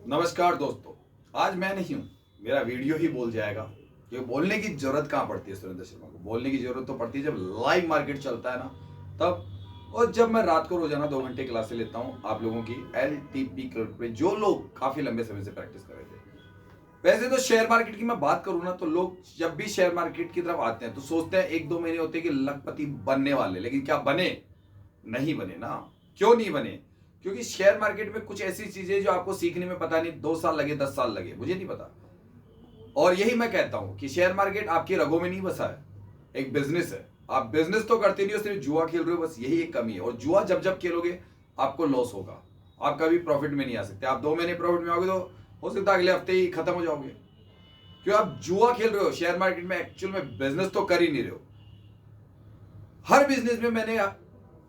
नमस्कार दोस्तों। आज मैं नहीं हूं, मेरा वीडियो ही बोल जाएगा कि बोलने की जरूरत कहां पड़ती है। सुरेंद्र शर्मा को बोलने की जरूरत तो पड़ती है जब लाइव मार्केट चलता है ना, तब। और जब मैं रात को रोजाना 2 घंटे क्लासे लेता हूं आप लोगों की LTP क्लब पे, जो लोग काफी लंबे समय से प्रैक्टिस कर रहे थे। वैसे तो शेयर मार्केट की मैं बात करूं ना, तो लोग जब भी शेयर मार्केट की तरफ आते हैं तो सोचते हैं 1-2 महीने होते हैं कि लखपति बनने वाले, लेकिन क्या बने? नहीं बने ना। क्यों नहीं बने? क्योंकि शेयर मार्केट में कुछ ऐसी चीजें जो आपको सीखने में पता नहीं 2 साल लगे, 10 साल लगे, मुझे नहीं पता। और यही मैं कहता हूं कि शेयर मार्केट आपकी रगों में नहीं बसा है, एक बिजनेस है। आप बिजनेस तो करते नहीं हो, सिर्फ जुआ खेल रहे हो, बस यही एक कमी है। और जुआ जब जब खेलोगे आपको लॉस होगा, आप कभी प्रॉफिट में नहीं आ सकते। आप 2 महीने प्रॉफिट में आओगे तो हो सकता है अगले हफ्ते ही खत्म हो जाओगे, क्यों? आप जुआ खेल रहे हो। शेयर मार्केट में एक्चुअल में बिजनेस तो कर ही नहीं रहे हो। हर बिजनेस में मैंने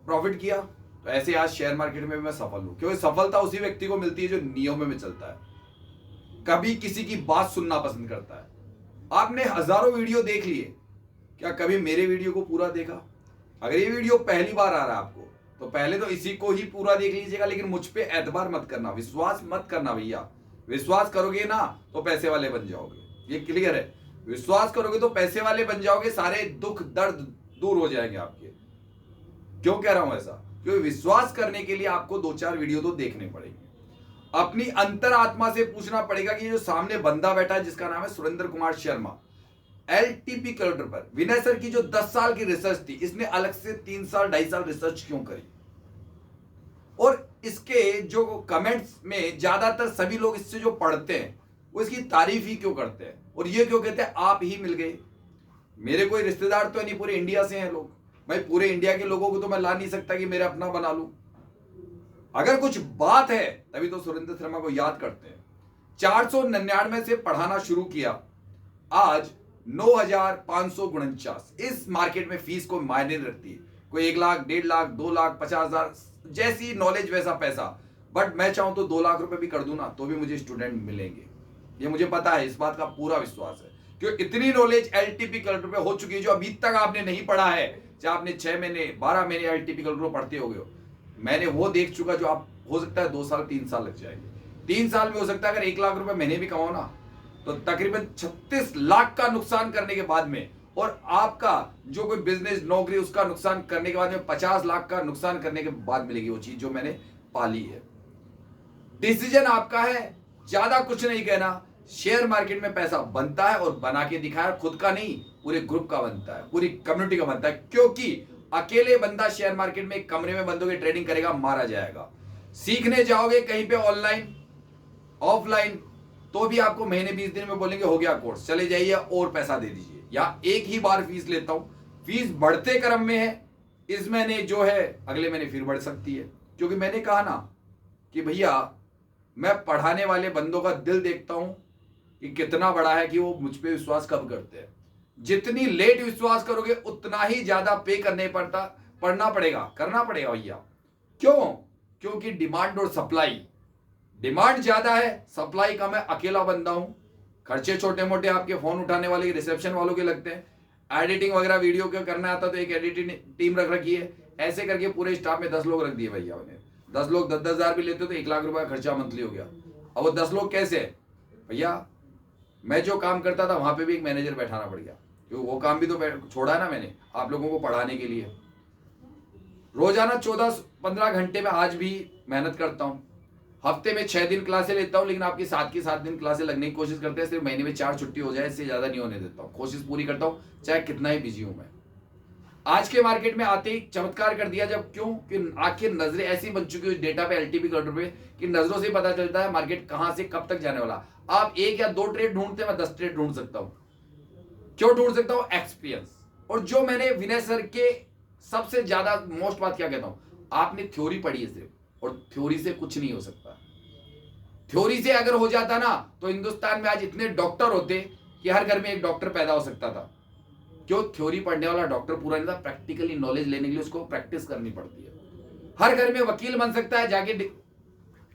प्रॉफिट किया, तो ऐसे आज शेयर मार्केट में भी मैं सफल हूं, क्योंकि सफलता उसी व्यक्ति को मिलती है जो नियमों में चलता है, कभी किसी की बात सुनना पसंद करता है। आपने हजारों वीडियो देख लिए, क्या कभी मेरे वीडियो को पूरा देखा? अगर ये वीडियो पहली बार आ रहा है आपको, तो पहले तो इसी को ही पूरा देख लीजिएगा, लेकिन मुझ पे एतबार मत करना, विश्वास मत करना भैया। विश्वास करोगे ना तो पैसे वाले बन जाओगे, ये क्लियर है। विश्वास करोगे तो पैसे वाले बन जाओगे, सारे दुख दर्द दूर हो जाएंगे आपके। क्यों कह रहा हूं ऐसा? क्योंकि विश्वास करने के लिए आपको 2-4 वीडियो तो देखने पड़ेंगे। अपनी अंतरात्मा से पूछना पड़ेगा कि जो सामने बंदा बैठा है जिसका नाम है सुरेंद्र कुमार शर्मा, LTP कैलेंडर पर विनय सर की जो 10 साल की रिसर्च थी, इसने अलग से 3 साल 2.5 साल रिसर्च क्यों करी? और इसके जो कमेंट्स में ज्यादातर सभी लोग इससे जो पढ़ते हैं वो इसकी तारीफ ही क्यों करते हैं, और ये क्यों कहते हैं आप ही मिल गए? मेरे कोई रिश्तेदार तो नहीं, पूरे इंडिया से हैं लोग। भाई पूरे इंडिया के लोगों को तो मैं ला नहीं सकता कि मेरे अपना बना लूं। अगर कुछ बात है तभी तो सुरेंद्र शर्मा को याद करते हैं। 499 से पढ़ाना शुरू किया, आज 9,549। इस मार्केट में फीस को मायने नहीं रखती, कोई 1 लाख, 1.5 लाख, 2 लाख, 50,000, जैसी नॉलेज वैसा पैसा। बट मैं चाहूं तो 2 लाख रुपए भी कर दूं ना, तो भी मुझे स्टूडेंट मिलेंगे, ये मुझे पता है, इस बात का पूरा विश्वास है। क्योंकि इतनी नॉलेज LTP कैलेंडर पे हो चुकी है जो अभी तक आपने नहीं पढ़ा है। चाहे आपने 6 महीने 12 महीने LTP कैलेंडर पढ़ते हो गए हो, मैंने वो देख चुका जो आप हो सकता है 2 साल 3 साल लग जाएंगे। 3 साल में हो सकता है अगर 1 लाख रुपए महीने भी कमाओ ना, तो तकरीबन 36 लाख का नुकसान करने के बाद में, और आपका जो कोई बिजनेस नौकरी उसका नुकसान करने के बाद में 50 लाख का नुकसान करने के बाद मिलेगी वो चीज जो मैंने पाली है। डिसीजन आपका है, ज्यादा कुछ नहीं कहना। शेयर मार्केट में पैसा बनता है और बना के दिखाया, खुद का नहीं पूरे ग्रुप का बनता है, पूरी कम्युनिटी का बनता है। क्योंकि अकेले बंदा शेयर मार्केट में एक कमरे में बंद होकर ट्रेडिंग करेगा, मारा जाएगा। सीखने जाओगे कहीं पे ऑनलाइन ऑफलाइन, तो भी आपको महीने 20 दिन में बोलेंगे हो गया कोर्स, चले जाइए और पैसा दे दीजिए, या एक ही बार फीस लेता हूं। फीस बढ़ते क्रम में है, इस महीने जो है अगले महीने फिर बढ़ सकती है। क्योंकि मैंने कहा ना कि भैया मैं पढ़ाने वाले बंदों का दिल देखता हूं कि कितना बड़ा है, कि वो मुझ पे विश्वास कब करते हैं। जितनी लेट विश्वास करोगे उतना ही ज्यादा पे पढ़ना पड़ेगा, करना पड़ेगा भैया। क्यों? क्योंकि डिमांड और सप्लाई, डिमांड ज्यादा है, सप्लाई कम है, अकेला बंदा हूं। खर्चे छोटे मोटे आपके फोन उठाने वाले, रिसेप्शन वालों के लगते हैं। एडिटिंग वगैरह वीडियो के करना आता तो एक एडिटिंग टीम रख रखी है। ऐसे करके पूरे स्टाफ में 10 लोग रख दिए भैया उन्हें। 10 लोग 10-10 हजार भी लेते तो 1 लाख रुपए का खर्चा मंथली हो गया। अब वो 10 लोग कैसे है भैया? मैं जो काम करता था वहां पे भी एक मैनेजर बैठाना पड़ गया, क्योंकि वो काम भी तो छोड़ा है ना मैंने आप लोगों को पढ़ाने के लिए। रोजाना 14-15 घंटे में आज भी मेहनत करता हूं। हफ्ते में 6 दिन क्लासे लेता हूं, लेकिन आपकी 7 की 7 दिन क्लासे लगने की कोशिश करते हैं। सिर्फ महीने में 4 छुट्टी हो जाए, इससे ज्यादा नहीं होने देता हूं। कोशिश पूरी करता हूं चाहे कितना ही बिजी हूं मैं। आज के मार्केट में आते ही चमत्कार कर दिया। जब क्यों? कि आखिर नजरें ऐसी बन चुकी है डेटा पे, LTP कैलेंडर पे, कि नजरों से पता चलता है मार्केट कहां से कब तक जाने वाला। आप 1 या 2 ट्रेड ढूंढते, मैं 10 ट्रेड ढूंढ सकता हूं। क्यों ढूंढ सकता हूं? एक्सपीरियंस। और जो मैंने विनय सर के सबसे ज्यादा मोस्ट बात क्या कहता हूं, आपने थ्योरी पढ़ी है सिर्फ, और थ्योरी से कुछ नहीं हो सकता। थ्योरी से अगर हो जाता ना तो हिंदुस्तान में आज इतने डॉक्टर होते कि हर घर में एक डॉक्टर पैदा हो सकता था। क्यों? थ्योरी पढ़ने वाला डॉक्टर पूरा नहीं था, प्रैक्टिकली नॉलेज लेने के लिए उसको प्रैक्टिस करनी पड़ती है। हर घर में वकील बन सकता है, जाके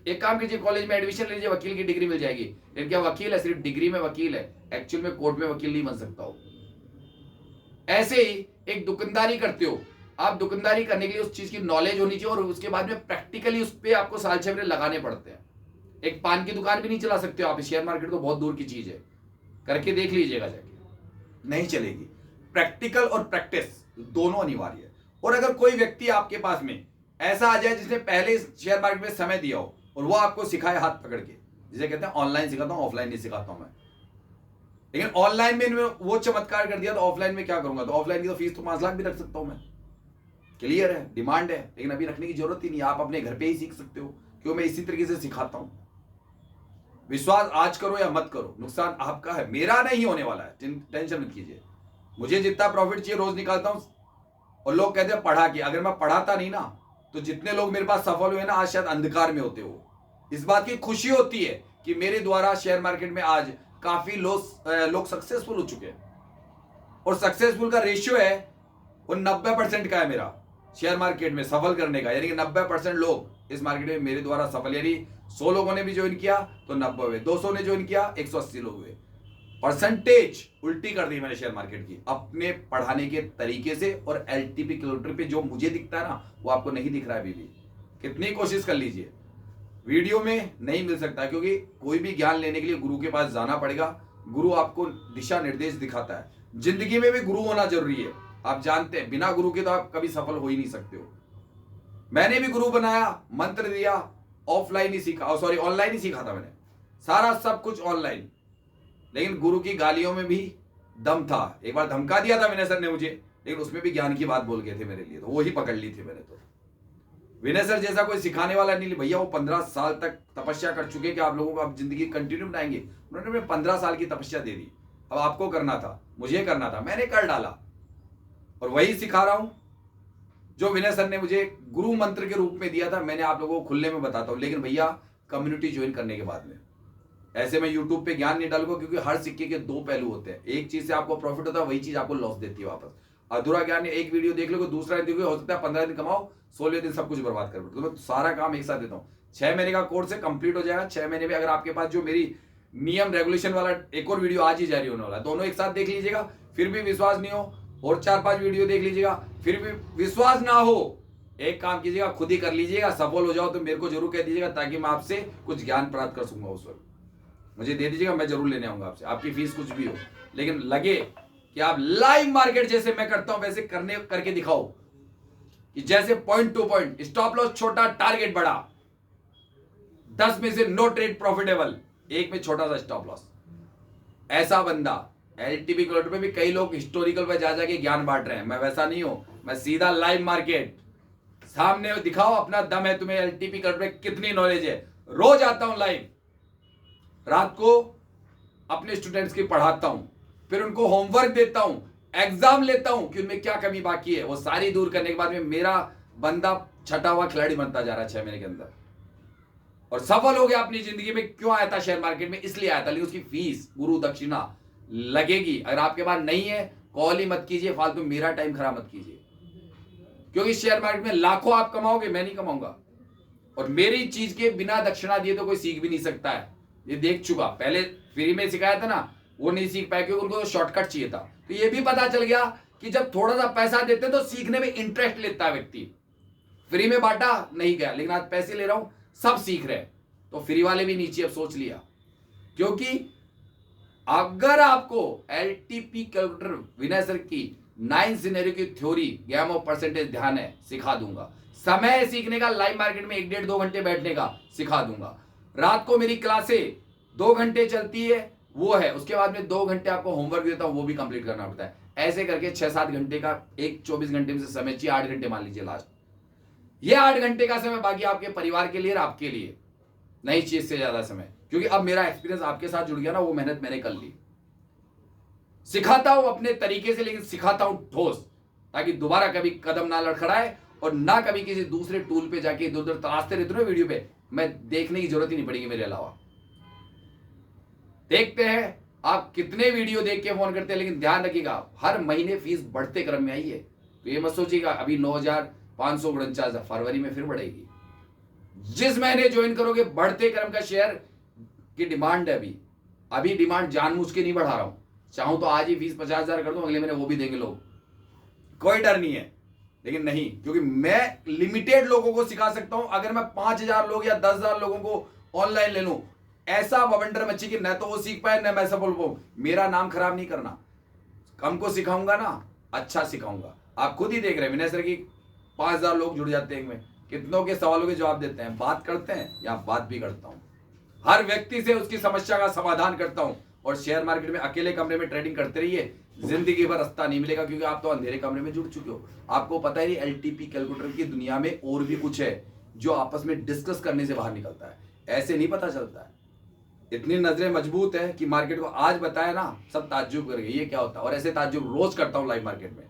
एक काम कीजिए, कॉलेज में एडमिशन लीजिए, वकील की डिग्री मिल जाएगी। लेकिन क्या वकील है? सिर्फ डिग्री में वकील है, एक्चुअल में कोर्ट में वकील नहीं बन सकता हो। ऐसे ही एक दुकानदारी करते हो आप, दुकानदारी करने के लिए उस चीज की नॉलेज होनी चाहिए, और उसके बाद में प्रैक्टिकली उस पर आपको साल 6 महीने लगाने पड़ते हैं। एक पान की दुकान भी नहीं चला सकते हो आप, शेयर मार्केट तो बहुत दूर की चीज है, करके देख लीजिएगा जाके, नहीं चलेगी। प्रैक्टिकल और प्रैक्टिस दोनों अनिवार्य है। और अगर कोई व्यक्ति आपके पास में ऐसा आ जाए जिसने पहले शेयर मार्केट में समय दिया हो और वो आपको सिखाए हाथ पकड़ के, जिसे कहते हैं ऑनलाइन सिखाता हूं, ऑफलाइन नहीं सिखाता हूं मैं, लेकिन ऑनलाइन में वो चमत्कार कर दिया तो ऑफलाइन में क्या करूंगा? तो ऑफलाइन की तो फीस तो 5 लाख भी रख सकता हूं मैं, क्लियर है, डिमांड है, लेकिन अभी रखने की जरूरत ही नहीं, आप अपने घर पे ही सीख सकते हो, क्यों मैं इसी तरीके से सिखाता हूं। विश्वास आज करो या मत करो, नुकसान आपका है, मेरा नहीं होने वाला है, टेंशन मत कीजिए। मुझे जितना प्रॉफिट चाहिए रोज निकालता हूं, और लोग कहते हैं पढ़ा के, अगर मैं पढ़ाता नहीं ना तो जितने लोग मेरे पास सफल हुए ना आज शायद अंधकार में होते हो। इस बात की खुशी होती है कि मेरे द्वारा शेयर मार्केट में आज काफी लोग सक्सेसफुल हो चुके हैं, और सक्सेसफुल का रेशियो है वो 90% का है मेरा शेयर मार्केट में सफल करने का, यानी कि 90% लोग इस मार्केट में मेरे द्वारा सफल, यानी 100 लोगों ने भी ज्वाइन किया तो 90 हुए, 200 ने ज्वाइन किया 180 लोग हुए। परसेंटेज उल्टी कर दी मैंने शेयर मार्केट की अपने पढ़ाने के तरीके से, और एलटीपी कैलकुलेटर पे जो मुझे दिखता है ना वो आपको नहीं दिख रहा है अभी भी, कितनी कोशिश कर लीजिए, वीडियो में नहीं मिल सकता, क्योंकि कोई भी ज्ञान लेने के लिए गुरु के पास जाना पड़ेगा। गुरु आपको दिशा निर्देश दिखाता है, जिंदगी में भी गुरु होना जरूरी है, आप जानते हैं बिना गुरु के तो आप कभी सफल हो ही नहीं सकते हो। मैंने भी गुरु बनाया, मंत्र दिया, ऑफलाइन ही सीखा, सॉरी ऑनलाइन ही सीखा था मैंने, सारा सब कुछ ऑनलाइन, लेकिन गुरु की गालियों में भी दम था। एक बार धमका दिया था विनय सर ने मुझे, लेकिन उसमें भी ज्ञान की बात बोल गए थे मेरे लिए, तो वो ही पकड़ ली थी मैंने। तो विनय सर जैसा कोई सिखाने वाला नहीं भैया, वो 15 साल तक तपस्या कर चुके कि आप लोगों को आप जिंदगी कंटिन्यू बनाएंगे, उन्होंने मुझे 15 साल की तपस्या दे दी। अब आपको करना था, मुझे करना था, मैंने कर डाला, और वही सिखा रहा हूं जो विनय सर ने मुझे गुरु मंत्र के रूप में दिया था। मैंने आप लोगों को खुले में बताता हूं, लेकिन भैया कम्युनिटी ज्वाइन करने के बाद में, ऐसे मैं यूट्यूब पे ज्ञान नहीं डालूंगा, क्योंकि हर सिक्के के 2 पहलू होते हैं, एक चीज से आपको प्रॉफिट होता है, वही चीज आपको लॉस देती है वापस। अधूरा ज्ञान, एक वीडियो देख लो, दूसरा देखो, हो सकता है 15 दिन कमाओ, 16वें दिन सब कुछ बर्बाद कर बैठो। तो मैं सारा काम एक साथ देता हूँ, 6 महीने का कोर्स है, कंप्लीट हो जाएगा 6 महीने में। अगर आपके पास जो मेरी नियम रेगुलेशन वाला एक और वीडियो आज ही जारी होने वाला है, दोनों एक साथ देख लीजिएगा, फिर भी विश्वास नहीं हो और 4-5 वीडियो देख लीजिएगा, फिर भी विश्वास ना हो, एक काम कीजिएगा, खुद ही कर लीजिएगा, सफल हो जाओ तो मेरे को जरूर कह दीजिएगा, ताकि मैं आपसे कुछ ज्ञान प्राप्त कर सकूंगा। उस वक्त मुझे दे दीजिएगा, मैं जरूर लेने आऊंगा आपसे, आपकी फीस कुछ भी हो, लेकिन लगे कि आप लाइव मार्केट जैसे मैं करता हूं वैसे करके दिखाओ, कि जैसे point two point, stop loss छोटा, टारगेट बड़ा, 10 में से नो ट्रेड प्रॉफिटेबल, 1 में छोटा सा स्टॉप लॉस, ऐसा बंदा। एलटीपी कैलकुलेटर पे भी कई लोग हिस्टोरिकल पे जा जाके ज्ञान बांट रहे हैं, मैं वैसा नहीं हूं, मैं सीधा लाइव मार्केट सामने दिखाओ, अपना दम है तुम्हें, एलटीपी कैलकुलेटर पे कितनी नॉलेज है, रोज आता हूं लाइव, रात को अपने स्टूडेंट्स की पढ़ाता हूं, फिर उनको होमवर्क देता हूं, एग्जाम लेता हूं कि उनमें क्या कमी बाकी है, वो सारी दूर करने के बाद में मेरा बंदा छठा हुआ खिलाड़ी बनता जा रहा है 6 महीने के अंदर, और सफल हो गया अपनी जिंदगी में। क्यों आया था शेयर मार्केट में? इसलिए आया था, लेकिन उसकी फीस गुरु दक्षिणा लगेगी। अगर आपके पास नहीं है, कॉल ही मत कीजिए, फालतू मेरा टाइम खराब मत कीजिए, क्योंकि शेयर मार्केट में लाखों आप कमाओगे, मैं नहीं कमाऊंगा, और मेरी चीज के बिना दक्षिणा दिए तो कोई सीख भी नहीं सकता है, ये देख चुका। पहले फ्री में सिखाया था ना, वो नहीं सीख पाए क्योंकि उनको तो शॉर्टकट चाहिए था। तो ये भी पता चल गया कि जब थोड़ा सा पैसा देते हैं तो सीखने में इंटरेस्ट लेता है व्यक्ति। फ्री में बांटा नहीं गया, लेकिन आज पैसे ले रहा हूं, सब सीख रहे हैं, तो फ्री वाले भी नीचे, अब सोच लिया। क्योंकि अगर आपको एलटीपी कैलकुलेटर विनय सर की 9 सिनेरियो की थ्योरी, गेम ऑफ परसेंटेज ध्यान है, सिखा दूंगा। समय सीखने का, लाइव मार्केट में 1-1.5-2 घंटे बैठने का सिखा दूंगा। रात को मेरी क्लासें 2 घंटे चलती है, वो है, उसके बाद में 2 घंटे आपको होमवर्क देता हूं, वो भी कंप्लीट करना पड़ता है। ऐसे करके 6-7 घंटे का, एक 24 घंटे में से समय चाहिए, 8 घंटे मान लीजिए लास्ट, ये 8 घंटे का समय बाकी आपके परिवार के लिए और आपके लिए, नहीं चाहिए इससे ज्यादा समय, क्योंकि अब मेरा एक्सपीरियंस आपके साथ जुड़ गया ना, वो मेहनत मैंने कर ली। सिखाता हूं अपने तरीके से, लेकिन सिखाता हूं ठोस, ताकि दोबारा कभी कदम ना लड़खड़ाए, और ना कभी किसी दूसरे टूल पे जाके इधर उधर तलाशते रहते हो वीडियो पे, मैं देखने की जरूरत ही नहीं पड़ेगी मेरे अलावा। देखते हैं आप कितने वीडियो देख के फोन करते हैं, लेकिन ध्यान रखिएगा हर महीने फीस बढ़ते क्रम में आई है, तो ये मत सोचिएगा अभी 9,549 फरवरी में फिर बढ़ेगी। जिस महीने ज्वाइन करोगे, बढ़ते क्रम का शेयर की डिमांड है। अभी डिमांड जानबूझ के नहीं बढ़ा रहा हूं, चाहूं तो आज ही फीस 50,000 कर दूं, अगले महीने वो भी देंगे लोग, कोई डर नहीं है, लेकिन नहीं, क्योंकि मैं लिमिटेड लोगों को सिखा सकता हूं। अगर मैं 5,000 लोग या 10,000 लोगों को ऑनलाइन ले लूं। ऐसा बवंडर मच्छी कि न तो वो सीख पाए न मैं ऐसा बोल पाऊं। मेरा नाम खराब नहीं करना। कम को सिखाऊंगा ना, अच्छा सिखाऊंगा। आप खुद ही देख रहे हैं विनय सर की 5,000 लोग जुड़ जाते हैं इनमें, कितनों के सवालों के जवाब देते हैं, बात करते हैं या बात भी करता हूं। हर व्यक्ति से उसकी समस्या का समाधान करता हूं। और शेयर मार्केट में अकेले कमरे में ट्रेडिंग करते रहिए, जिंदगी भर रास्ता नहीं मिलेगा, क्योंकि आप तो अंधेरे कमरे में जुड़ चुके हो। आपको पता ही एलटीपी कैलकुलेटर की दुनिया में और भी कुछ है जो आपस में डिस्कस करने से बाहर निकलता है, ऐसे नहीं पता चलता है। इतनी नजरें मजबूत है कि मार्केट को आज बताया ना, सब ताज्जुब कर गए ये क्या होता है। और ऐसे ताज्जुब रोज करता हूं लाइव मार्केट में।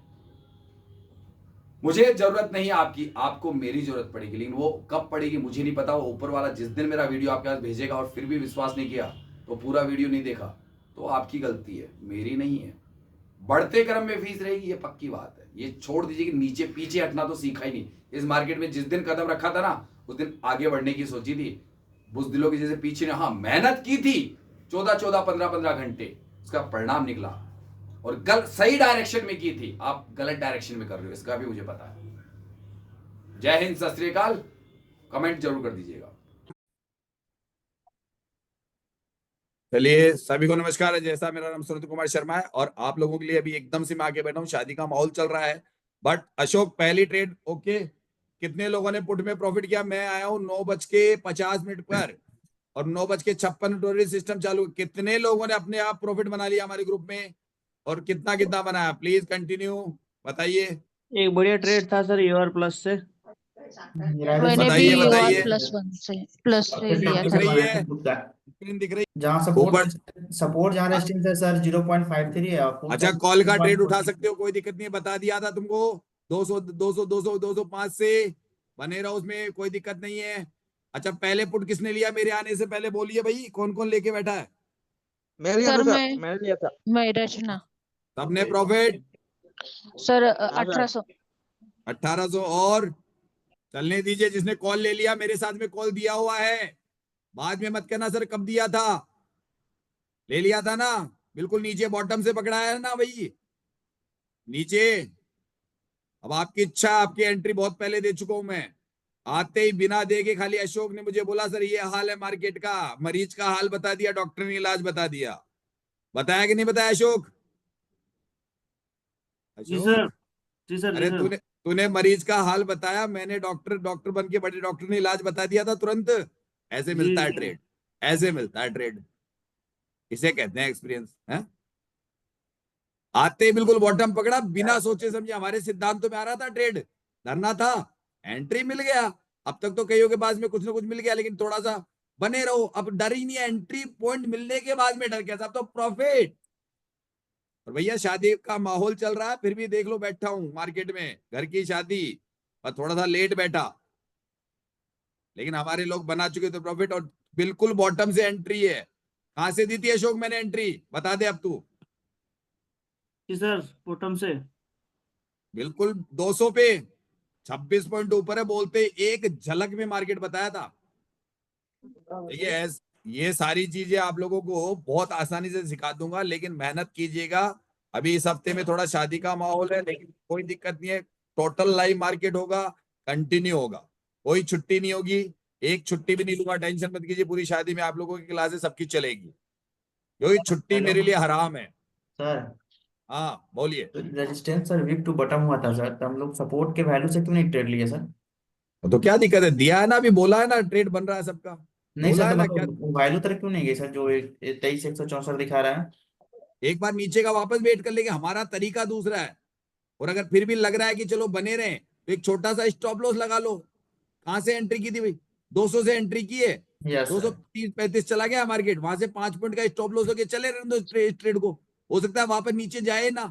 मुझे जरूरत नहीं आपकी, आपको मेरी जरूरत पड़ेगी, लेकिन वो कब पड़ेगी मुझे नहीं पता। वो ऊपर वाला जिस दिन मेरा वीडियो आपके पास भेजेगा और फिर भी विश्वास नहीं किया, तो पूरा वीडियो नहीं देखा, तो आपकी गलती है, मेरी नहीं है। बढ़ते क्रम में फीस रहेगी, ये पक्की बात है। ये छोड़ दीजिए कि नीचे पीछे हटना तो सीखा ही नहीं। इस मार्केट में जिस दिन कदम रखा था ना, उस दिन आगे बढ़ने की सोची थी। बुजदिलों की जैसे पीछे ने हाँ मेहनत की थी 14-14, 15-15 घंटे, उसका परिणाम निकला। और सही डायरेक्शन में की थी, आप गलत डायरेक्शन में कर रहे हो, इसका भी मुझे पता है। जय हिंद, सत श्री अकाल। कमेंट जरूर कर दीजिएगा। चलिए सभी को नमस्कार है। जैसा मेरा नाम सुनील कुमार शर्मा है और आप लोगों के लिए अभी एकदम से मैं आगे बैठा हूँ। शादी का माहौल चल रहा है, बट अशोक पहली ट्रेड ओके। कितने लोगों ने पुट में प्रॉफिट किया? मैं आया हूँ 9:50 पर और 9:56 सिस्टम चालू। कितने लोगों ने अपने आप प्रॉफिट बना लिया हमारे ग्रुप में और कितना कितना बनाया? प्लीज कंटिन्यू बताइए। एक बढ़िया ट्रेड था सर यूआर प्लस से। मैंने भी बताइए यूआर बताइए। +1 से प्लस से लिया दिख था। रही है, स्क्रीन दिख रही जहाँ है सपोर्ट ऊपर। सपोर्ट जहाँ रेस्टिंग है सर 0.53 है आपको। अच्छा कॉल का ट्रेड उठा सकते हो, कोई दिक्कत नहीं है, बता दिया था तुमको। 200 200 200 205 से बने रहो, उसमें कोई दिक्कत नहीं है। अच्छा पहले पुट किसने लिया मेरे आने से पहले? बोलिए भाई, कौन कौन लेके बैठा है? सर मैंने लिया था। मैं रचना सबने प्रॉफिट? सर हाँ सर। 1800। 1800 और चलने दीजिए। जिसने कॉल ले लिया मेरे साथ में कॉल दिया हुआ है, बाद में मत कहना सर कब दिया था। ले लिया था ना? बिल्कुल नीचे बॉटम से पकड़ा है ना भाई, नीचे। अब आपकी इच्छा, आपकी एंट्री बहुत पहले दे चुका हूं मैं। आते ही बिना देखे खाली अशोक ने मुझे बोला सर ये हाल है मार्केट का, मरीज का हाल बता दिया, डॉक्टर ने इलाज बता दिया। बताया कि नहीं बताया अशोक? जी अशोक सर। जी सर। जी अरे सर। तूने तूने मरीज का हाल बताया, मैंने डॉक्टर डॉक्टर बन के बड़े डॉक्टर ने इलाज बता दिया था तुरंत। ऐसे जी मिलता है जी। ट्रेड, ऐसे मिलता है ट्रेड, इसे कहते हैं एक्सपीरियंस है। आते ही बिल्कुल बॉटम पकड़ा, बिना सोचे समझे। हमारे सिद्धांतों में आ रहा था ट्रेड, धरना था, एंट्री मिल गया। अब तक तो कईयों के पास में कुछ ना कुछ मिल गया, लेकिन थोड़ा सा बने रहो। अब डर ही नहीं है, एंट्री पॉइंट मिलने के बाद में डर कैसा? अब तो प्रॉफिट। और भैया शादी का माहौल चल रहा है, फिर भी देख लो बैठा हूं मार्केट में, घर की शादी, और थोड़ा सा लेट बैठा, लेकिन हमारे लोग बना चुके थे प्रॉफिट। और बिल्कुल बॉटम से एंट्री है। कहां से दी थी अशोक मैंने एंट्री? बता दे अब तू। जी सर बॉटम से। बिल्कुल 200 पे, 26 पॉइंट ऊपर है, बोलते एक झलक में मार्केट बताया था। ये ये सारी चीजें आप लोगों को बहुत आसानी से सिखा दूंगा, लेकिन मेहनत कीजिएगा। अभी इस हफ्ते में थोड़ा शादी का माहौल है, लेकिन कोई दिक्कत नहीं है। टोटल लाइव मार्केट होगा, कंटिन्यू होगा, कोई छुट्टी नहीं होगी। एक छुट्टी भी नहीं लूंगा, टेंशन मत कीजिए। पूरी शादी में आप लोगों की क्लासेस सबकी चलेगी, क्योंकि छुट्टी हेलो मेरे लिए हराम है। सर। हाँ बोलिए। Resistance sir weak to bottom हुआ था सर, तो हम लोग सपोर्ट के वैल्यू से क्यों नहीं ट्रेड लिए सर? तो क्या दिक्कत है? दिया है ना, अभी बोला है ना ट्रेड बन रहा है सबका। नहीं बोला सर, है तो ना क्या? मतलब वैल्यू तक क्यों नहीं गई सर, जो 23,164 दिखा रहा है? एक बार नीचे का वापस वेट कर लेंगे, हमारा तरीका दूसरा है। और अगर फिर भी लग रहा है कि चलो बने रहे, तो एक छोटा सा स्टॉप लॉस लगा लो। कहां से एंट्री की थी भाई? 200 से एंट्री की है, यस सर। 230-35 चला गया मार्केट, वहां से 5 पॉइंट का स्टॉप लॉस होके चले रहने दो ट्रेड को। हो सकता है वापस नीचे जाए ना।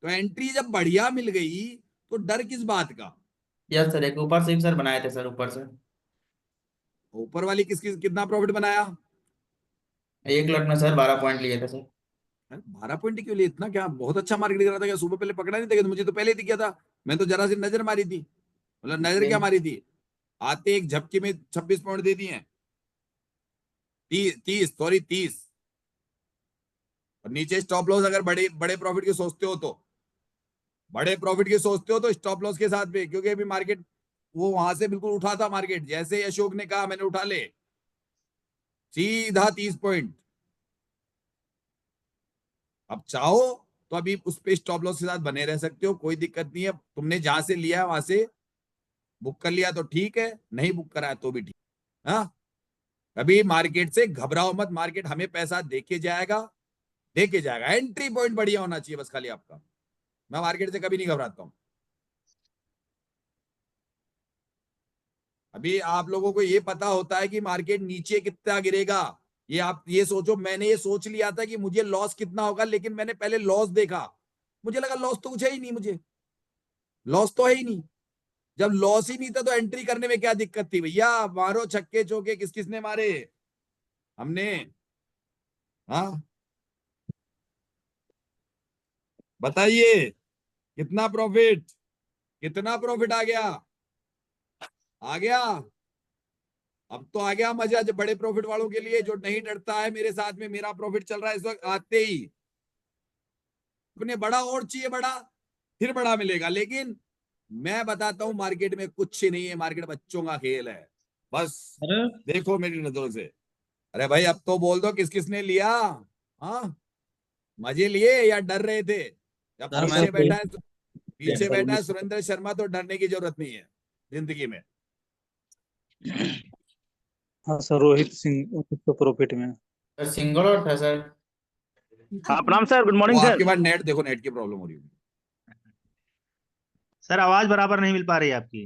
तो एंट्री जब बढ़िया मिल गई, तो डर किस बात का? यस सर, एक ऊपर से भी सर बनाए थे सर, ऊपर से ऊपर वाली कितना प्रॉफिट बनाया? 1 लाख में सर 12 पॉइंट लिए थे सर। 12 पॉइंट क्यों लिए? इतना क्या बहुत अच्छा मार्केट दिख रहा था क्या? सुबह पहले पकड़ा नहीं था क्या? मुझे तो पहले ही दिख गया था। मैं तो जरा सी नजर मारी थी, मतलब नजर क्या नहीं मारी थी, आते एक झपकी में 26 पॉइंट दे दिए हैं। 30 और नीचे स्टॉप लॉस, अगर बड़े बड़े प्रॉफिट के सोचते हो तो, बड़े प्रॉफिट के सोचते हो तो स्टॉप लॉस के साथ भी, क्योंकि अभी मार्केट वो वहां से बिल्कुल उठा था मार्केट, जैसे ही अशोक ने कहा मैंने उठा ले, सीधा 30 पॉइंट। अब चाहो तो अभी उस पे स्टॉप लॉस के साथ बने रह सकते हो, कोई दिक्कत नहीं है। तुमने जहां से लिया है वहां से बुक कर लिया तो ठीक है, नहीं बुक करा है तो भी ठीक। हाँ, कभी मार्केट से घबराओ मत, मार्केट हमें पैसा देके जाएगा, देके जाएगा। एंट्री पॉइंट बढ़िया होना चाहिए बस खाली आपका। मैं मार्केट से कभी नहीं घबराता हूं। अभी आप लोगों को ये पता होता है कि मार्केट नीचे कितना गिरेगा। ये आप ये सोचो, मैंने ये सोच लिया था कि मुझे लॉस कितना होगा, लेकिन मैंने पहले लॉस देखा, मुझे लगा लॉस तो कुछ है ही नहीं, मुझे लॉस तो है ही नहीं। जब लॉस ही नहीं था तो एंट्री करने में क्या दिक्कत थी भैया। मारो छक्के चौके, किस किसने मारे? हमने। हाँ, बताइए कितना प्रॉफिट, कितना प्रॉफिट आ गया? आ गया। अब तो आ गया मजा, जो बड़े प्रॉफिट वालों के लिए, जो नहीं डरता है मेरे साथ में। मेरा प्रॉफिट चल रहा है इस वक्त आते ही। अपने बड़ा और चाहिए, बड़ा फिर बड़ा मिलेगा। लेकिन मैं बताता हूं मार्केट में कुछ नहीं है, मार्केट बच्चों का खेल है बस। अरे देखो मेरी नजरों से। अरे भाई अब तो बोल दो किस किसने लिया। हाँ, मजे लिए या डर रहे थे? जब सर पीछे मैं बैठा है, पीछे बैठा है सुरेंद्र शर्मा, तो डरने की जरूरत नहीं है जिंदगी में। हाँ सर, रोहित सिंह तो प्रॉफिट में। सर सिंगल और था सर। हाँ प्रणाम सर, गुड वो मॉर्निंग सर। आपके पास नेट देखो, नेट की प्रॉब्लम हो रही है। सर आवाज बराबर नहीं मिल पा रही है आपकी।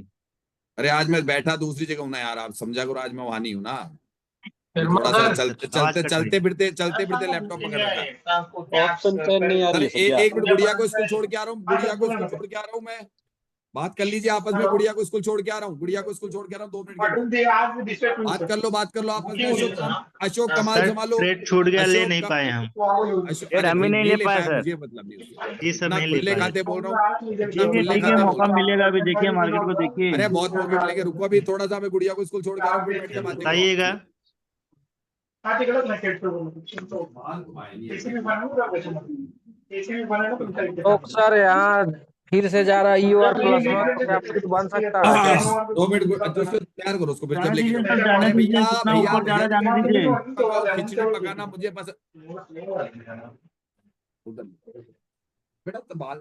अरे आज मैं बैठा दूसरी जगह हूं ना यार, आप समझा करो, आज मैं वहां नहीं हूं ना। अभी शर्मा थोड़ा सा सर, चलते आवाज चलते कट रही है। चलते फिरते लैपटॉप पकड़ रखा है। ऑप्शन चैन नहीं आ सर रही है सर क्या? एक मिनट, गुड़िया को स्कूल छोड़ के आ रहा हूँ, गुड़िया को स्कूल छोड़ के आ रहा हूँ मैं। बात कर लीजिए आपस में, गुड़िया को स्कूल छोड़ के आ रहा हूँ, गुड़िया को स्कूल छोड़ के आ रहा हूँ, 2 मिनट के अंदर। बात कर लो आपस में। अशोक कमाल सर संभालो। ट्रेड छूट गया, ले अशोक नहीं पाए हम। यार अरे हम ही भाई नहीं नहीं ले ले पाए पाया, सर। मुझे मतलब नहीं उससे। जी सर, इतना नहीं ले खुले पाए। खाते बोल रहा हूँ, इतना खुले ठीक है, खाते बोल मौका रहा हूँ। मिलेगा, अभी देखिए मार्केट को देखिए। अरे बहुत मौके मिलेंगे, रुको अभी थोड़ा सा, मैं गुड़िया को स्कूल छोड़ के आ रहा हूँ, फिर बैठ के बातें करो बताइएगा। तो सर यहाँ फिर से जा रहा है और प्लस में प्रॉफिट बन सकता है क्या? 2 मिनट तो उसको तैयार करो, उसको फिर जाने जब लेके दीजिए जाओ। सर, जाने अरे दीजिए, भैया जितना भैया ऊपर जा भैया, रहा है जाने दीजिए। पकाओ, खिचड़ी पकाना मुझे पसंद। उधर बेटा तो बाल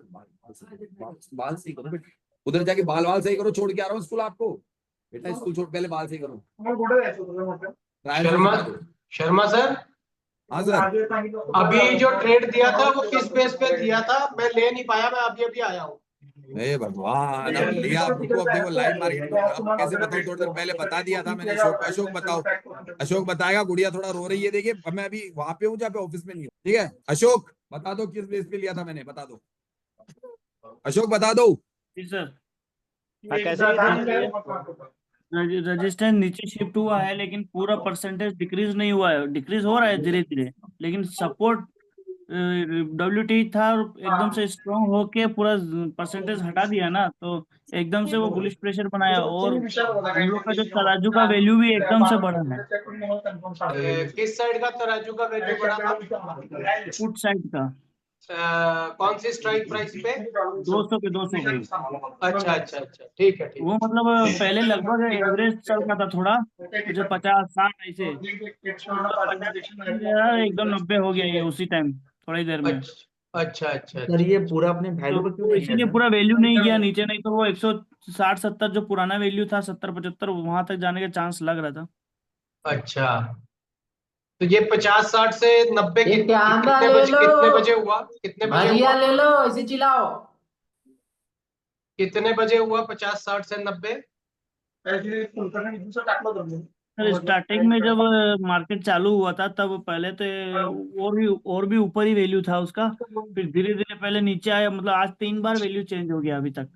सही करो बेटा, उधर जाके बाल सही करो, छोड़ के आ रहा हूँ स्कूल आपको। बेटा स्कूल छोड़, पहले बाल सही करो। ट्रायल से शर्मा सिखा दो। शर्मा सर, हाँ सर। अभी जो ट्रेड दिया था वो किस बेस पे दिया था? मैं ले नहीं पाया, मैं अभी अभी आया हूँ। हे भगवान, अब लिया, अब रुको, अब देखो लाइव मार्केट में, अब कैसे बताऊं? थोड़ी देर पहले बता दिया था मैंने। अशोक बताओ, अशोक बताएगा। गुड़िया थोड़ा रो रही है, देखिए अब मैं अभी वहां पे हूँ जहाँ पे ऑफिस में नहीं हूँ। ठीक है अशोक, बता दो किस बेस पे लिया था मैंने, बता दो अशोक, बता दो। जी सर। कैसे रजिस्टेंस नीचे शिफ्ट हुआ है, लेकिन पूरा परसेंटेज डिक्रीज नहीं हुआ है, डिक्रीज हो रहा है धीरे धीरे। लेकिन सपोर्ट WT था और एकदम से स्ट्रॉन्ग होके पूरा परसेंटेज हटा दिया ना, तो एकदम से वो बुलिश प्रेशर बनाया। और हम लोग का जो तराजू का वैल्यू भी एकदम से बढ़ा है, किस साइड का तराजू का वैल्यू बढ़ा था? पुट साइड का। कौन सी स्ट्राइक प्राइस पे? 200 पे 200 पे। अच्छा अच्छा अच्छा, ठीक है ठीक वो मतलब पहले लगभग एवरेज चल रहा था थोड़ा, मुझे 50-60 ऐसे, एकदम 90 हो गया ये उसी टाइम, थोड़ी देर है। में। अच्छा अच्छा सर अच्छा। ये पूरा अपने तो वैल्यू पे क्यों वो नहीं गया इसीलिए सर? पूरा वैल्यू नहीं गया नीचे, नहीं तो वो 160-70 जो पुराना वैल्यू था, 70-75 वहां तक जाने का चांस लग रहा था। अच्छा, तो ये 50-60 से 90 एक कैमरा ले लो कितने बजे हुआ? कितने बजे भजिया हुआ? ले लो, इसे चिल्लाओ। कितने बजे हुआ 50-60 से 90? सर स्टार्टिंग में जब मार्केट चालू हुआ था, तब पहले तो और भी ऊपर ही वैल्यू था उसका। फिर धीरे धीरे पहले नीचे आया, मतलब आज 3 बार वैल्यू चेंज हो गया अभी तक।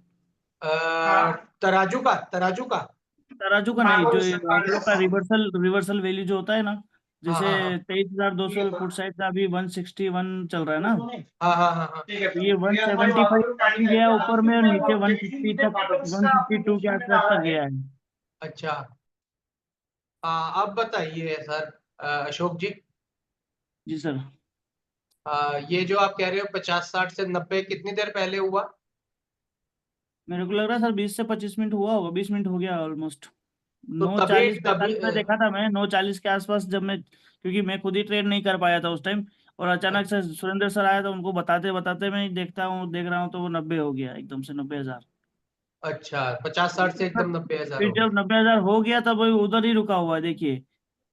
तराजू का तराजू का नहीं, जो ये आप लोग का रिवर्सल रिवर्सल वैल्यू जो होता है ना, हाँ जैसे हाँ 23,200 पे पुट साइड था, अभी 161 चल रहा है ना, हाँ हाँ हाँ हाँ। तो ये 175 गया ऊपर में, और नीचे 150 तक, 152 के आसपास तक गया है। अच्छा, अब बताइए सर, अशोक जी, जी सर। ये जो आप कह रहे हो 50-60 से 90 कितनी देर पहले हुआ? मेरे को लग रहा है सर 20 से 25 मिनट हुआ होगा, 20 मिनट हो गया ऑलमोस्ट। तो 9:40 तभी 45 में देखा था मैं, 9:40 के आसपास, जब मैं, क्योंकि मैं खुद ही ट्रेड नहीं कर पाया था उस टाइम, और अचानक से सुरेंद्र सर आया तो उनको बताते बताते मैं देख रहा हूँ तो वो 90 हो गया, एकदम से 90,000। अच्छा 50-60 से एकदम 90,000 फिर हो गया। जब 90,000 हो गया तब वही उधर ही रुका हुआ है, देखिए।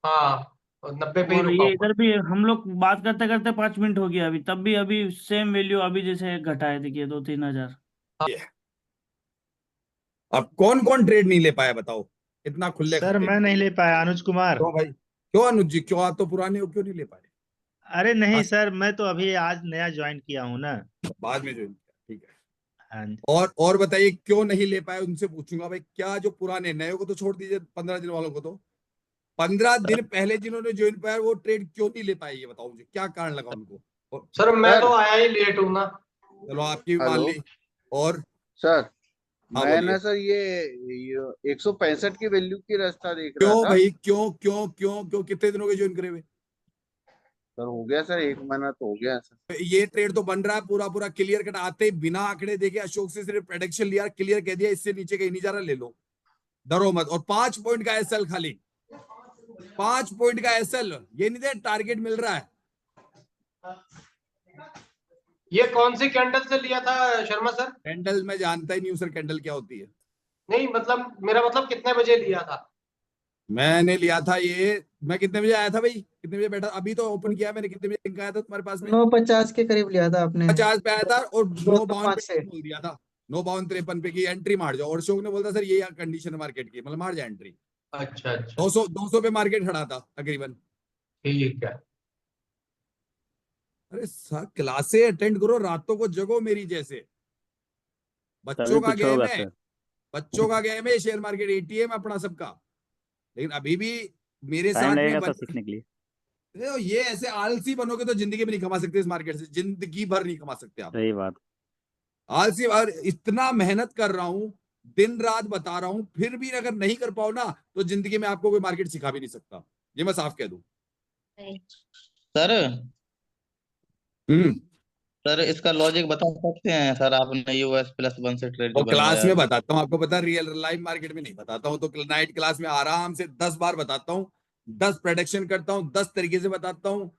हाँ, और 90 पे ही और रुका ये हुआ। इधर भी हम लोग बात करते करते 5 मिनट हो गया अभी, तब भी अभी सेम वैल्यू अभी जैसे घटा है, देखिए 2-3 हजार। अब कौन कौन ट्रेड नहीं ले पाया बताओ, इतना खुले सर खाते मैं में। नहीं ले पाया, अनुज कुमार। क्यों भाई, क्यों अनुज जी, क्यों आप तो पुराने हो, क्यों नहीं ले पाए? अरे नहीं हाँ, सर, मैं तो अभी आज नया ज्वाइन किया हूँ ना। बाद में जो, ठीक है। हाँ जी। और बताइए क्यों नहीं ले पाए, उनसे पूछूंगा भाई। क्या जो पुराने, नए को तो छोड़ दीजिए, 15 दिन वालों को तो, 15 दिन पहले जिन्होंने ज्वाइन किया वो ट्रेड क्यों नहीं ले पाए, ये बताओ मुझे, क्या कारण लगा उनको? और सर मैं सर तो आया ही लेट हूँ ना। चलो आपकी भी मान हेलो ली। और सर, हाँ मैं बोलिए। ना सर ये 165 की वैल्यू की रास्ता देख रहा क्यों था। भाई, क्यों क्यों क्यों क्यों, कितने दिनों के ज्वाइन करे हुए? सर हो गया सर, 1 महीना तो हो गया सर। ये ट्रेड तो बन रहा है पूरा पूरा क्लियर कट, आते ही बिना आंकड़े देखे अशोक से सिर्फ प्रेडिक्शन लिया, क्लियर कह दिया इससे नीचे कहीं नहीं जा रहा, ले लो, डरो मत। और 5 पॉइंट का एसएल खाली, 5 पॉइंट का एसएल, ये नहीं दे टारगेट मिल रहा है। ये कौन सी कैंडल से लिया था शर्मा सर? कैंडल मैं जानता ही नहीं हूँ सर, कैंडल क्या होती है। नहीं मतलब मेरा मतलब कितने बजे लिया था? मैंने लिया था ये, मैं कितने बजे आया था भाई, कितने बजे बैठा, अभी तो ओपन किया मैंने, कितने बजे लिंक आया था तुम्हारे पास में? 9:50 के करीब लिया था आपने। 50 पे आया था, और 9:52 205 पे से। बोल दिया था, 9:52-53 पे की एंट्री मार जाओ। और अशोक ने बोलता सर ये कंडीशन मार्केट की, मतलब मार जाए एंट्री। अच्छा अच्छा 200 पे मार्केट खड़ा था तकरीबन। ठीक है। अरे सर क्लासे अटेंड करो, रातों को जगो मेरी जैसे। तभी बच्चों का कुछ गेम होगा है, सर। बच्चों का गेम है शेयर मार्केट, एटीएम अपना सबका। लेकिन अभी भी मेरे टाइम साथ में लगेगा सर बन, सीखने के लिए। देखो, ये ऐसे आलसी बनोगे तो जिंदगी में नहीं कमा सकते, इस मार्केट से जिंदगी भर नहीं कमा सकते आप। सही बात। आलसी, और इतना मेहनत कर रहा हूं, दिन रात बता रहा हूं, फिर भी अगर नहीं कर पाओ ना, तो जिंदगी में आपको कोई मार्केट सिखा भी नहीं सकता, ये मैं साफ कह दूं। सर हम्म। सर इसका लॉजिक बता सकते हैं सर? आपने US+1 से ट्रेड जो और क्लास बनवाया में अभी। बताता हूँ आपको, पता, रियल लाइव मार्केट में नहीं बताता हूँ, तो नाइट क्लास में आराम से 10 बार बताता हूँ, 10 प्रेडिक्शन करता हूँ, 10 तरीके से बताता हूँ।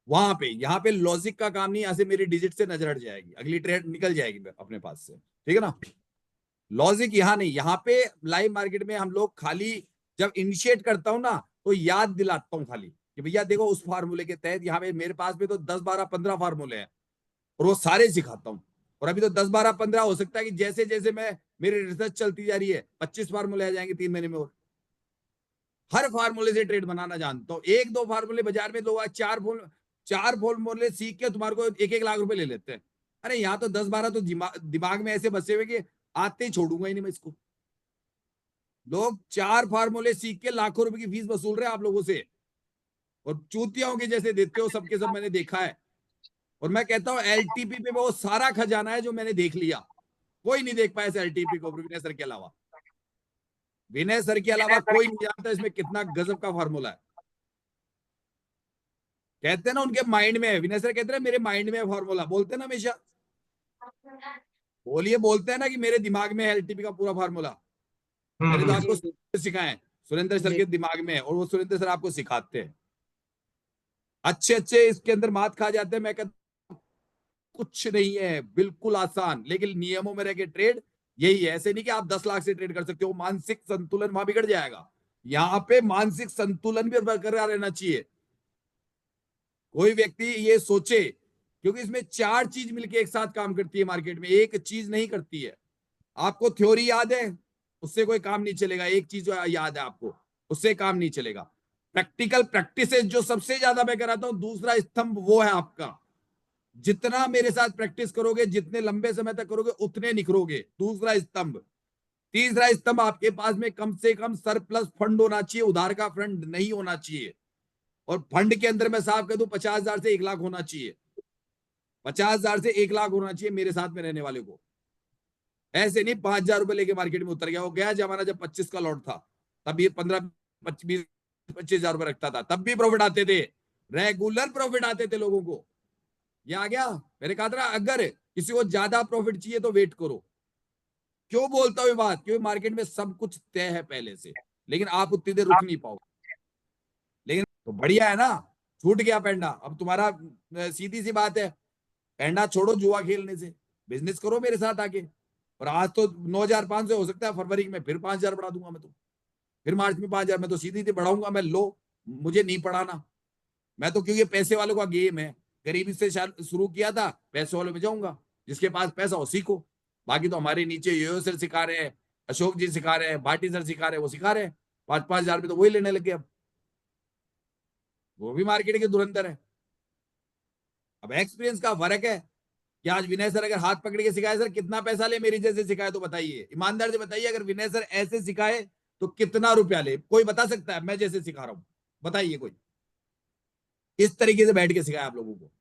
वहां पे, यहाँ पे लॉजिक का काम नहीं, ऐसे मेरी डिजिट से नजर हट जाएगी, अगली ट्रेड निकल जाएगी अपने पास से, ठीक है ना। लॉजिक यहाँ नहीं, यहाँ पे लाइव मार्केट में हम लोग खाली, जब इनिशिएट करता हूं ना, तो याद दिलाता हूं खाली कि भैया देखो उस फार्मूले के तहत यहाँ पे मेरे पास में तो 10-12-15 फार्मूले हैं, और वो सारे सिखाता हूँ। और अभी तो 10-12-15 हो सकता है कि जैसे जैसे मैं, मेरी रिसर्च चलती जा रही है, 25 फार्मूले आ जाएंगे 3 महीने में। और हर फार्मूले से ट्रेड बनाना जानता हूँ। 1-2 फार्मूले बाजार में लोग आज 4 फार्मूले सीख के तुम्हारे को 1-1 लाख रुपए ले लेते हैं। अरे यहाँ तो 10-12 तो दिमाग में ऐसे बसे हुए कि आते ही छोड़ूंगा ही नहीं मैं इसको। लोग 4 फार्मूले सीख के लाखों रुपए की फीस वसूल रहे हैं आप लोगों से, और चूतियाओं के जैसे देते हो सबके सब, मैंने देखा है। और मैं कहता हूँ एलटीपी पे वो सारा खजाना है जो मैंने देख लिया, कोई नहीं देख पाया इस एलटीपी को विनय सर के अलावा। विनय सर के अलावा कोई नहीं जानता इसमें कितना गजब का फार्मूला है। कहते हैं ना उनके माइंड में है, विनय सर कहते हैं मेरे माइंड में है फार्मूला, बोलते हैं ना हमेशा, बोलिए, बोलते हैं ना कि मेरे दिमाग में है एलटीपी का पूरा फार्मूला। मैंने तो आपको सिखाया है, सुरेंद्र सर के दिमाग में है, और वो सुरेंद्र सर आपको सिखाते हैं। अच्छे अच्छे इसके अंदर मात खा जाते हैं। मैं कहता कुछ नहीं है, बिल्कुल आसान, लेकिन नियमों में रह के ट्रेड यही है। ऐसे नहीं कि आप 10 लाख से ट्रेड कर सकते हो, मानसिक संतुलन वहां बिगड़ जाएगा। यहाँ पे मानसिक संतुलन भी बरकरार रहना चाहिए। कोई व्यक्ति ये सोचे, क्योंकि इसमें 4 चीज मिलके एक साथ काम करती है मार्केट में, एक चीज नहीं करती है। आपको थ्योरी याद है, उससे कोई काम नहीं चलेगा। एक चीज याद है आपको, उससे काम नहीं चलेगा। प्रैक्टिकल प्रैक्टिसेस जो सबसे ज्यादा मैं कराता हूं, दूसरा स्तंभ वो है आपका। जितना मेरे साथ प्रैक्टिस करोगे, जितने लंबे समय तक करोगे, उतने निखरोगे। दूसरा स्तंभ। तीसरा स्तंभ, आपके पास में कम से कम सरप्लस फंड होना चाहिए, उधार का फंड नहीं होना चाहिए। और फंड के अंदर मैं साफ कह दूं, 50,000 से 1 लाख होना चाहिए। 50,000 से 1 लाख होना चाहिए मेरे साथ में रहने वाले को। ऐसे नहीं 5,000 रुपए लेके मार्केट में उतर गया। वो गया जमाना जब 25 का लॉट था, तब ये 15-20-25,000 रुपए रखता था, तब भी प्रॉफिट आते थे, रेगुलर प्रॉफिट आते थे लोगों को। ये आ गया। मैंने कहा था अगर किसी को ज्यादा प्रॉफिट चाहिए तो वेट करो। क्यों बोलता हूं ये बात? क्योंकि मार्केट में सब कुछ तय है पहले से, लेकिन आप उतनी देर रुक नहीं पाओगे। लेकिन तो बढ़िया है ना, छूट गया पेंडा। अब तुम्हारा सीधी सी बात है, पेंडा छोड़ो जुआ खेलने से, बिजनेस करो मेरे साथ आके। और आज तो 9,500 हो सकता है, फरवरी में फिर 5,000 बढ़ा दूंगा मैं तो, फिर मार्च में 5,000। मैं तो सीधी सी बढ़ाऊंगा। मैं लो, मुझे नहीं पढ़ाना मैं तो, क्योंकि पैसे वालों का गेम है। गरीबी से शुरू किया था, पैसे वालों में जाऊंगा। जिसके पास पैसा हो सीखो। बाकी तो हमारे नीचे यो सर सिखा रहे हैं, अशोक जी सिखा रहे हैं, भाटी सर सिखा रहे हैं, वो सिखा रहे हैं। 5,000 में तो वही लेने लगे। अब वो भी मार्केट के धुरंधर है। अब एक्सपीरियंस का फर्क है कि आज विनय सर अगर हाथ पकड़ के सिखाए, सर कितना पैसा ले, मेरी जैसे सिखाए तो बताइए, ईमानदार से बताइए। अगर विनय सर ऐसे सिखाए तो कितना रुपया ले? कोई बता सकता है? मैं जैसे सिखा रहा हूं, बताइए कोई। इस तरीके से बैठ के सिखाया आप लोगों को,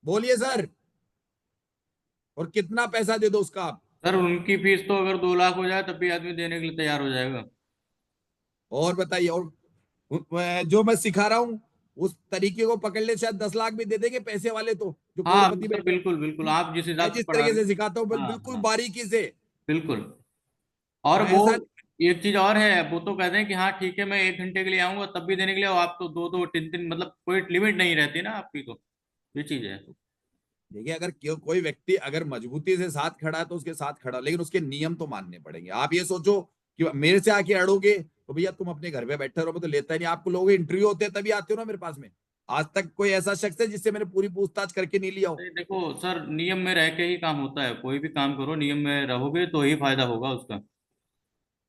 बोलिए सर। और कितना पैसा दे दो उसका आप? सर उनकी फीस तो अगर 2 लाख हो जाए तब भी आदमी देने के लिए तैयार हो जाएगा। और बताइए। और जो मैं सिखा रहा हूं उस तरीके को पकड़ ले, शायद 10 लाख भी दे देंगे पैसे वाले तो, जो हाँ करोड़पति सर, बैठे। बिल्कुल बिल्कुल, आप जिस मैं हिसाब से जिस पढ़ा तरीके रहे से हैं। सिखाता हूँ हाँ बिल्कुल हाँ, बारीकी से। बिल्कुल। तो और वो ऐसा एक चीज और है, वो तो कहते हैं कि हाँ ठीक है मैं 1 घंटे के लिए आऊंगा तब भी देने के लिए, और आप तो 2-2 3-3, मतलब कोई लिमिट नहीं रहती ना आपकी, तो ये चीज है। देखिए, अगर कोई व्यक्ति अगर मजबूती से साथ खड़ा है तो उसके साथ खड़ा, लेकिन उसके नियम तो मानने पड़ेंगे। आप ये सोचो कि मेरे से आके अड़ोगे तो भैया तुम अपने घर पे बैठे रहो, मैं तो लेता ही नहीं। आपको लोगों के इंटरव्यू होते हैं तभी आते हो ना मेरे पास में। आज तक कोई ऐसा शख्स है जिससे मैंने पूरी पूछताछ करके नहीं लिया हो? नहीं, देखो सर, नियम में रह के ही काम होता है। कोई भी काम करो नियम में रहोगे तो ही फायदा होगा उसका।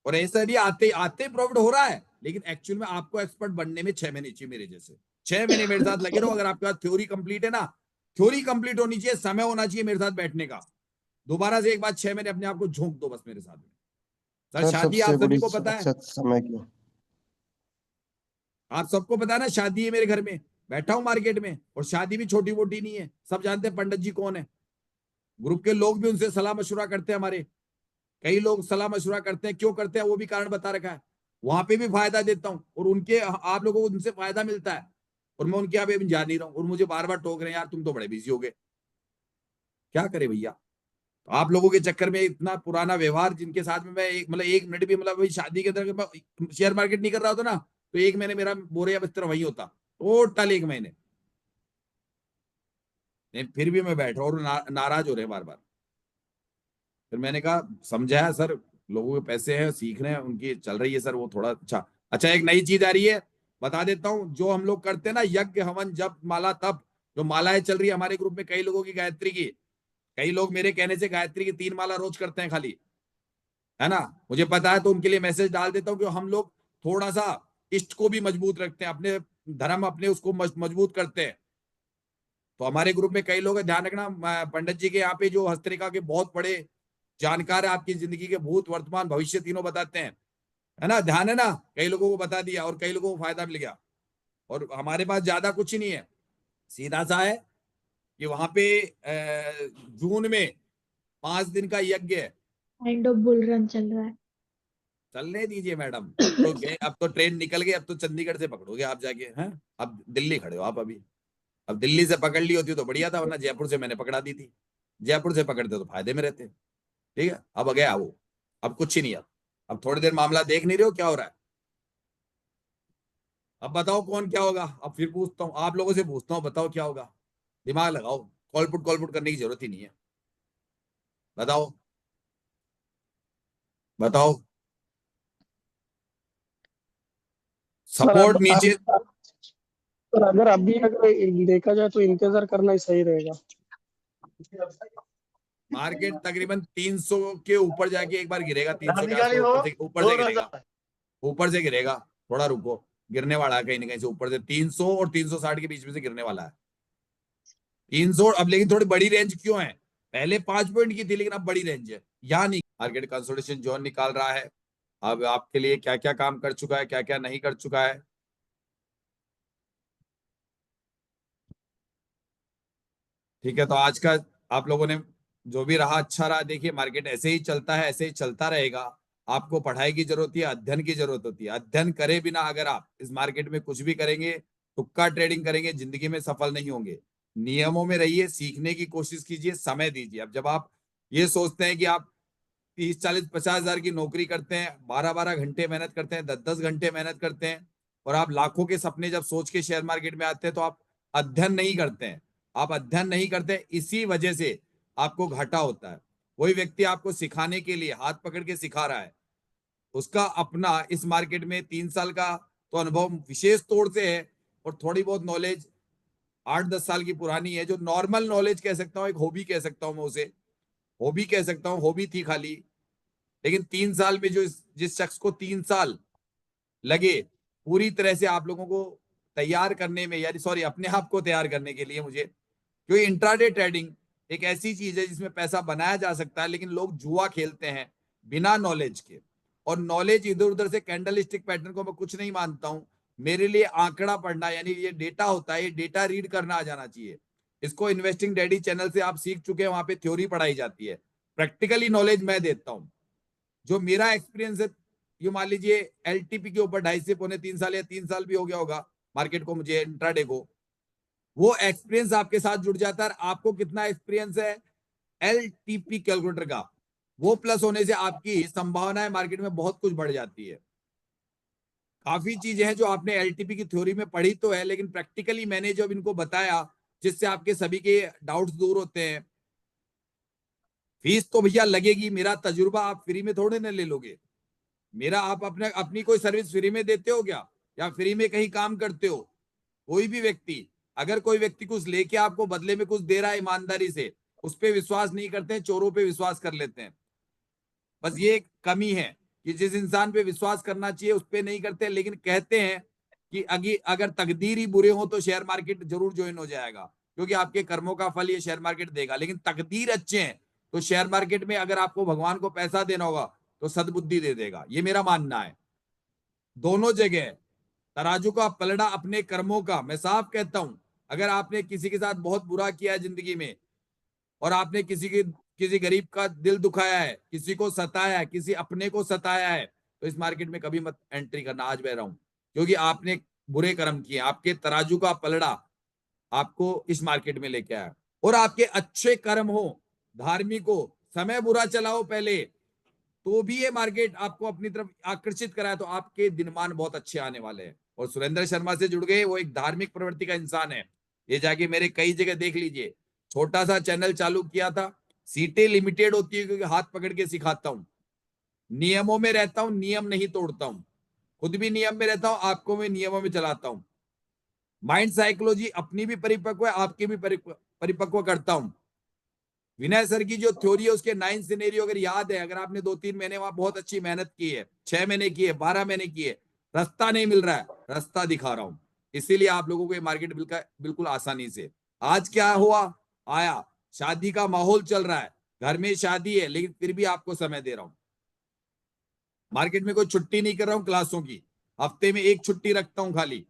और ऐसा नहीं आते आते प्रॉफिट हो रहा है, लेकिन एक्चुअल में आपको एक्सपर्ट बनने में 6 महीने चाहिए मेरे जैसे। 6 महीने मेरे साथ लगे रहो। अगर आपके पास थ्योरी कंप्लीट है ना, थ्योरी कंप्लीट होनी चाहिए, समय होना चाहिए मेरे साथ बैठने का। दोबारा से एक बार 6 महीने अपने आप को झोंक दो बस मेरे साथ में। सर शादी आप सभी को पता है, समय की आप सबको पता है ना, शादी है मेरे घर में, बैठा हूं मार्केट में। और शादी भी छोटी मोटी नहीं है, सब जानते हैं पंडित जी कौन है। ग्रुप के लोग भी उनसे सलाह मशुरा करते हैं। हमारे कई लोग सलाह मशुरा करते हैं, क्यों करते हैं वो भी कारण बता रखा है। वहां पे भी फायदा देता हूँ, और उनके आप लोगों को उनसे फायदा मिलता है, और मैं उनके यहाँ पे जा नहीं रहा हूँ। और मुझे बार बार टोक रहे हैं, यार तुम तो बड़े बिजी हो गए। क्या करे भैया? तो आप लोगों के चक्कर में इतना पुराना व्यवहार, जिनके साथ में मैं एक 1 मिनट भी, मतलब भाई शादी के अंदर मैं शेयर मार्केट नहीं कर रहा होता ना, तो 1 महीने मेरा बोरे या बिस्तर वही होता, टोटल 1 महीने। फिर भी मैं बैठ रहा हूँ और नाराज हो रहे हैं बार बार। फिर मैंने कहा, समझाया सर, लोगों के पैसे हैं, सीख रहे हैं, उनकी चल रही है सर वो थोड़ा। अच्छा एक नई चीज आ रही है, बता देता हूँ। जो हम लोग करते हैं ना, यज्ञ हवन जप माला तप, जो मालाएं चल रही है हमारे ग्रुप में, कई लोगों की गायत्री की, कई लोग मेरे कहने से गायत्री की 3 माला रोज करते हैं खाली, है ना। मुझे पता है तो उनके लिए मैसेज डाल देता हूँ कि हम लोग थोड़ा सा इष्ट को भी मजबूत रखते हैं, अपने धर्म अपने उसको मजबूत करते हैं। तो हमारे ग्रुप में कई लोग हैं, ध्यान रखना। पंडित जी के यहाँ पे जो हस्तरेखा के बहुत बड़े जानकार है, आपकी जिंदगी के भूत वर्तमान भविष्य तीनों बताते हैं, है ना। ध्यान है ना, कई लोगों को बता दिया और कई लोगों को फायदा मिल गया। और हमारे पास ज्यादा कुछ ही नहीं है, सीधा सा है कि वहां पे जून में 5 दिन का यज्ञ है। काइंड ऑफ बुल रन चल रहा है। चलने दीजिए मैडम, अब तो गए, अब तो ट्रेन निकल गई, अब तो चंडीगढ़ से पकड़ोगे आप जाके, हैं। अब दिल्ली खड़े हो आप अभी। अब दिल्ली से पकड़ ली होती तो बढ़िया था, वरना जयपुर से मैंने पकड़ा दी थी। जयपुर से पकड़ते तो फायदे में रहते। ठीक है, अब गया वो, अब कुछ ही नहीं। अब थोड़ी देर मामला देख नहीं रहे हो क्या हो रहा है? अब बताओ कौन क्या होगा? अब फिर पूछता हूँ, आप लोगों से पूछता हूँ, बताओ क्या होगा? दिमाग लगाओ, कॉलपुट करने की जरूरत ही नहीं है। बताओ बताओ। सपोर्ट नीचे। सर अगर अभी अगर देखा जाए तो इंतजार करना ही सही रहेगा। मार्केट तकरीबन 300 के ऊपर जाके एक बार गिरेगा, 300 के आसपास ऊपर से गिरेगा, ऊपर से गिरेगा। थोड़ा रुको, गिरने वाला है कहीं ना कहीं से, ऊपर से 300 और 360 के बीच में से गिरने वाला है। 300 अब, लेकिन थोड़ी बड़ी रेंज क्यों है? पहले 5 पॉइंट की थी, लेकिन अब बड़ी रेंज है। यहाँ नहीं, मार्केट कंसोलिडेशन जोन निकाल रहा है। अब आपके लिए क्या क्या काम कर चुका है, क्या क्या नहीं कर चुका है। ठीक है, तो आज का आप लोगों ने जो भी रहा अच्छा रहा। देखिए, मार्केट ऐसे ही चलता है, ऐसे ही चलता रहेगा। आपको पढ़ाई की जरूरत है, अध्ययन की जरूरत होती है। अध्ययन करे बिना अगर आप इस मार्केट में कुछ भी करेंगे, तुक्का ट्रेडिंग करेंगे, जिंदगी में सफल नहीं होंगे। नियमों में रहिए, सीखने की कोशिश कीजिए, समय दीजिए। अब जब आप ये सोचते हैं कि आप 30-40, 50 हजार की नौकरी करते हैं, 12-12 घंटे मेहनत करते हैं, 10-10 घंटे मेहनत करते हैं, और आप लाखों के सपने जब सोच के शेयर मार्केट में आते हैं तो आप अध्ययन नहीं करते हैं। आप अध्ययन नहीं करते, इसी वजह से आपको घाटा होता है। वही व्यक्ति आपको सिखाने के लिए हाथ पकड़ के सिखा रहा है, उसका अपना इस मार्केट में 3 साल का तो अनुभव विशेष तौर से है, और थोड़ी बहुत नॉलेज 8-10 साल की पुरानी है, जो नॉर्मल नॉलेज कह सकता हूँ, एक हॉबी कह सकता हूँ, मैं उसे हॉबी कह सकता हूँ, हॉबी थी खाली। लेकिन 3 साल में जो जिस शख्स को 3 साल लगे पूरी तरह से आप लोगों को तैयार करने में, यानी सॉरी अपने आप को तैयार करने के लिए, मुझे, क्योंकि इंट्राडे ट्रेडिंग एक ऐसी चीज है जिसमें पैसा बनाया जा सकता है, लेकिन लोग जुआ खेलते हैं बिना नॉलेज के। और नॉलेज इधर उधर से कैंडल स्टिक पैटर्न को मैं कुछ नहीं मानता हूं। मेरे लिए आंकड़ा पढ़ना, यानी ये डेटा होता है, ये डेटा रीड करना आ जाना चाहिए। इसको इन्वेस्टिंग डैडी चैनल से आप सीख चुके हैं, वहां पे थ्योरी पढ़ाई जाती है, प्रैक्टिकली नॉलेज मैं देता हूं। जो मेरा एक्सपीरियंस है, ये मान लीजिए एलटीपी के ऊपर 2.5 से पौने 3 साल या 3 साल भी हो गया होगा मार्केट को, मुझे इंट्राडे को, वो एक्सपीरियंस आपके साथ जुड़ जाता है। आपको कितना एक्सपीरियंस है एलटीपी कैलकुलेटर का, वो प्लस होने से आपकी संभावनाएं मार्केट में बहुत कुछ बढ़ जाती है। काफी चीजें हैं जो आपने एलटीपी की थ्योरी में पढ़ी तो है, लेकिन प्रैक्टिकली मैंने जब इनको बताया, जिससे आपके सभी के डाउट्स दूर होते हैं। फीस तो भैया लगेगी, मेरा तजुर्बा आप फ्री में थोड़े ना ले लोगे। मेरा आप अपनी कोई सर्विस फ्री में देते हो क्या, या फ्री में कहीं काम करते हो? कोई भी व्यक्ति, अगर कोई व्यक्ति कुछ लेके आपको बदले में कुछ दे रहा है ईमानदारी से, उस पर विश्वास नहीं करते हैं, चोरों पे विश्वास कर लेते हैं। बस ये एक कमी है कि जिस इंसान पे विश्वास करना चाहिए उस पे नहीं करते, लेकिन कहते हैं कि अगर तकदीर ही बुरे हो तो शेयर मार्केट जरूर ज्वाइन हो जाएगा, क्योंकि आपके कर्मों का फल ये शेयर मार्केट देगा। लेकिन तकदीर अच्छे हैं तो शेयर मार्केट में अगर आपको भगवान को पैसा देना होगा तो सद्बुद्धि दे देगा, ये मेरा मानना है। दोनों जगह तराजू का पलड़ा अपने कर्मों का। मैं साफ कहता हूं, अगर आपने किसी के साथ बहुत बुरा किया है जिंदगी में, और आपने किसी गरीब का दिल दुखाया है, किसी को सताया है, किसी अपने को सताया है, तो इस मार्केट में कभी मत एंट्री करना। आज बह रहा हूं, क्योंकि आपने बुरे कर्म किए। आपके तराजू का पलड़ा आपको इस मार्केट में लेके आया। और आपके अच्छे कर्म हो, धार्मिक हो, समय बुरा चलाओ पहले, तो भी ये मार्केट आपको अपनी तरफ आकर्षित कराए, तो आपके दिनमान बहुत अच्छे आने वाले हैं। और सुरेंद्र शर्मा से जुड़ गए, वो एक धार्मिक प्रवृत्ति का इंसान है। ये जाके मेरे कई जगह देख लीजिए। छोटा सा चैनल चालू किया था, सीटें लिमिटेड होती है क्योंकि हाथ पकड़ के सिखाता हूं, नियमों में रहता हूं, नियम नहीं तोड़ता हूं, खुद भी नियम में रहता हूं, आपको मैं नियमों में चलाता हूं। माइंड साइकोलॉजी अपनी भी परिपक्व है, आपकी भी परिपक्व करता हूं। विनय सर की जो थ्योरी है उसके 9 सिनेरियो अगर याद है, अगर आपने 2-3 महीने वहां बहुत अच्छी मेहनत की है, 6 महीने की है, 12 महीने की है, रास्ता नहीं मिल रहा है, रास्ता दिखा रहा हूं। इसीलिए आप लोगों को ये मार्केट बिल्कुल आसानी से। आज क्या हुआ, आया, शादी का माहौल चल रहा है, घर में शादी है, लेकिन फिर भी आपको समय दे रहा हूं। मार्केट में कोई छुट्टी नहीं कर रहा हूं क्लासों की, हफ्ते में 1 छुट्टी रखता हूं खाली।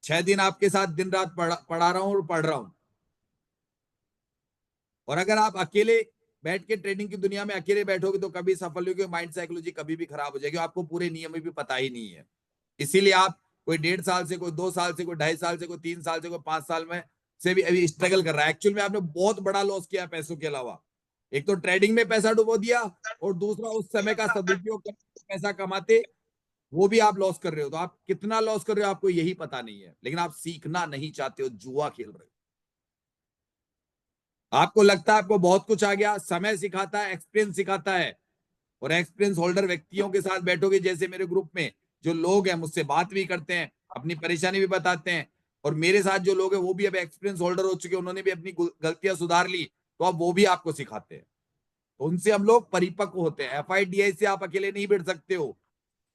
6 दिन आपके साथ दिन रात पढ़ा रहा हूं और पढ़ रहा हूं। और अगर आप अकेले बैठ के ट्रेडिंग की दुनिया में अकेले बैठोगे तो कभी सफल होगे, माइंड साइकोलॉजी कभी भी खराब हो जाएगी, आपको पूरे नियम भी पता ही नहीं है। इसीलिए आप कोई 1.5 साल से, कोई 2 साल से, कोई 2.5 साल से, कोई 3 साल से, कोई 5 साल में से भी अभी स्ट्रगल कर रहा है। एक्चुअल में आपने बहुत बड़ा लॉस किया पैसों के अलावा। एक तो ट्रेडिंग में पैसा डुबो दिया, और दूसरा उस समय का सदुपयोग करके पैसा कमाते, वो भी आप लॉस कर रहे हो। तो आप कितना लॉस कर रहे हो आपको यही पता नहीं है, लेकिन आप सीखना नहीं चाहते हो, जुआ खेल रहे हो। आपको लगता है आपको बहुत कुछ आ गया, समय सिखाता है, एक्सपीरियंस सिखाता है। और एक्सपीरियंस होल्डर व्यक्तियों के साथ बैठोगे, जैसे मेरे ग्रुप में जो लोग हैं, मुझसे बात भी करते हैं, अपनी परेशानी भी बताते हैं, और मेरे साथ जो लोग हैं वो भी अब एक्सपीरियंस होल्डर हो चुके हैं, उन्होंने भी अपनी गलतियां सुधार ली, तो अब वो भी आपको सिखाते हैं। तो उनसे हम लोग परिपक्व होते हैं। FIDI से आप अकेले नहीं बैठ सकते हो।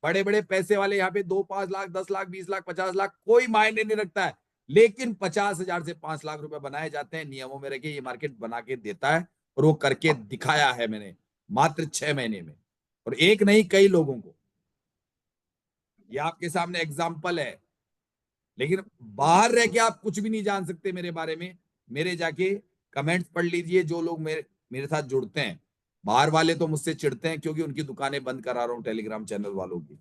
बड़े बड़े पैसे वाले यहाँ पे 2-5 लाख, 10 लाख, 20 लाख, 50 लाख, कोई मायने नहीं रखता है, लेकिन 50,000 से 5 लाख रुपए बनाए जाते हैं नियमों में रखे। ये मार्केट बना के देता है, और वो करके दिखाया है मैंने मात्र 6 महीने में, और एक नहीं कई लोगों को। ये आपके सामने एग्जाम्पल है। लेकिन बाहर रह के आप कुछ भी नहीं जान सकते मेरे बारे में। मेरे जाके कमेंट्स पढ़ लीजिए, जो लोग मेरे साथ जुड़ते हैं। बाहर वाले तो मुझसे चिढ़ते हैं क्योंकि उनकी दुकानें बंद करा रहा हूँ टेलीग्राम चैनल वालों की।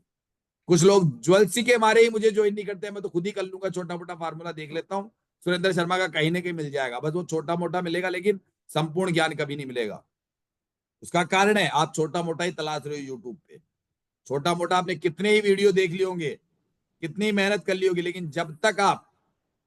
कुछ लोग ज्वेलसी के मारे ही मुझे ज्वाइन नहीं करते हैं, मैं तो खुद ही कर लूंगा, छोटा मोटा फार्मूला देख लेता हूँ। सुरेंद्र शर्मा का कहीं ना कहीं मिल जाएगा, बस वो छोटा मोटा मिलेगा, लेकिन संपूर्ण ज्ञान कभी नहीं मिलेगा। उसका कारण है आप छोटा मोटा ही तलाश रहे हो यूट्यूब पे। छोटा मोटा आपने कितने ही वीडियो देख लिए होंगे, कितनी मेहनत कर ली होगी, लेकिन जब तक आप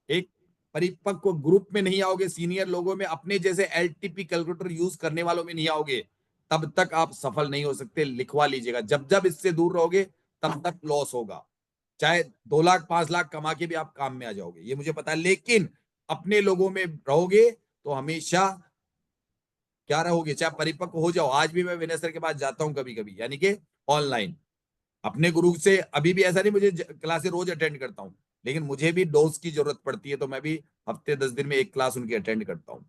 एक परिपक्व ग्रुप में नहीं आओगे, सीनियर लोगों में, अपने जैसे एलटीपी कैलकुलेटर यूज करने वालों में नहीं आओगे, तब तक आप सफल नहीं हो सकते। लिखवा लीजिएगा, जब जब इससे दूर रहोगे तब तक लॉस होगा। चाहे 2 लाख 5 लाख कमा के भी आप काम में आ जाओगे, ये मुझे पता है, लेकिन अपने लोगों में रहोगे तो हमेशा क्या रहोगे, चाहे परिपक्व हो जाओ। आज भी मैं विनय सर के पास जाता हूं कभी कभी, यानी कि ऑनलाइन अपने गुरु से। अभी भी ऐसा नहीं मुझे क्लासेस रोज अटेंड करता हूं, लेकिन मुझे भी डोज की जरूरत पड़ती है, तो मैं भी हफ्ते 10 दिन में एक क्लास उनकी अटेंड करता हूं।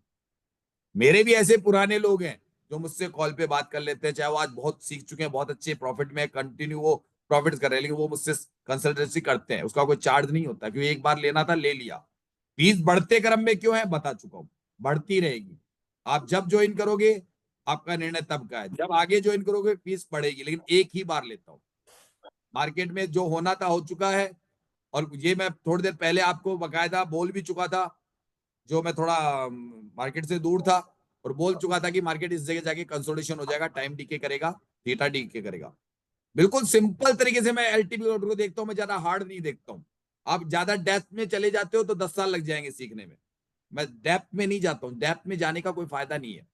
मेरे भी ऐसे पुराने लोग हैं जो मुझसे कॉल पे बात कर लेते हैं, चाहे वो आज बहुत सीख चुके हैं, बहुत अच्छे प्रॉफिट में कंटिन्यू वो प्रॉफिट कर रहे हैं, लेकिन वो मुझसे कंसल्टेंसी करते हैं, उसका कोई चार्ज नहीं होता, क्योंकि एक बार लेना था ले लिया। फीस बढ़ते क्रम में क्यों है बता चुका हूं, बढ़ती रहेगी। आप जब ज्वाइन करोगे आपका निर्णय तब का है, जब आगे ज्वाइन करोगे फीस बढ़ेगी, लेकिन एक ही बार लेता हूं। मार्केट में जो होना था हो चुका है, और ये मैं थोड़ी देर पहले आपको बकायदा बोल भी चुका था, जो मैं थोड़ा मार्केट से दूर था, और बोल चुका था कि मार्केट इस जगह जाके कंसोलिडेशन हो जाएगा, टाइम डीके करेगा, थीटा डीके करेगा। बिल्कुल सिंपल तरीके से मैं एलटीपी को देखता हूं, मैं ज्यादा हार्ड नहीं देखता हूं। आप ज्यादा डेप्थ में चले जाते हो तो 10 साल लग जाएंगे सीखने में। मैं डेप्थ में नहीं जाता हूं, डेप्थ में जाने का कोई फायदा नहीं है,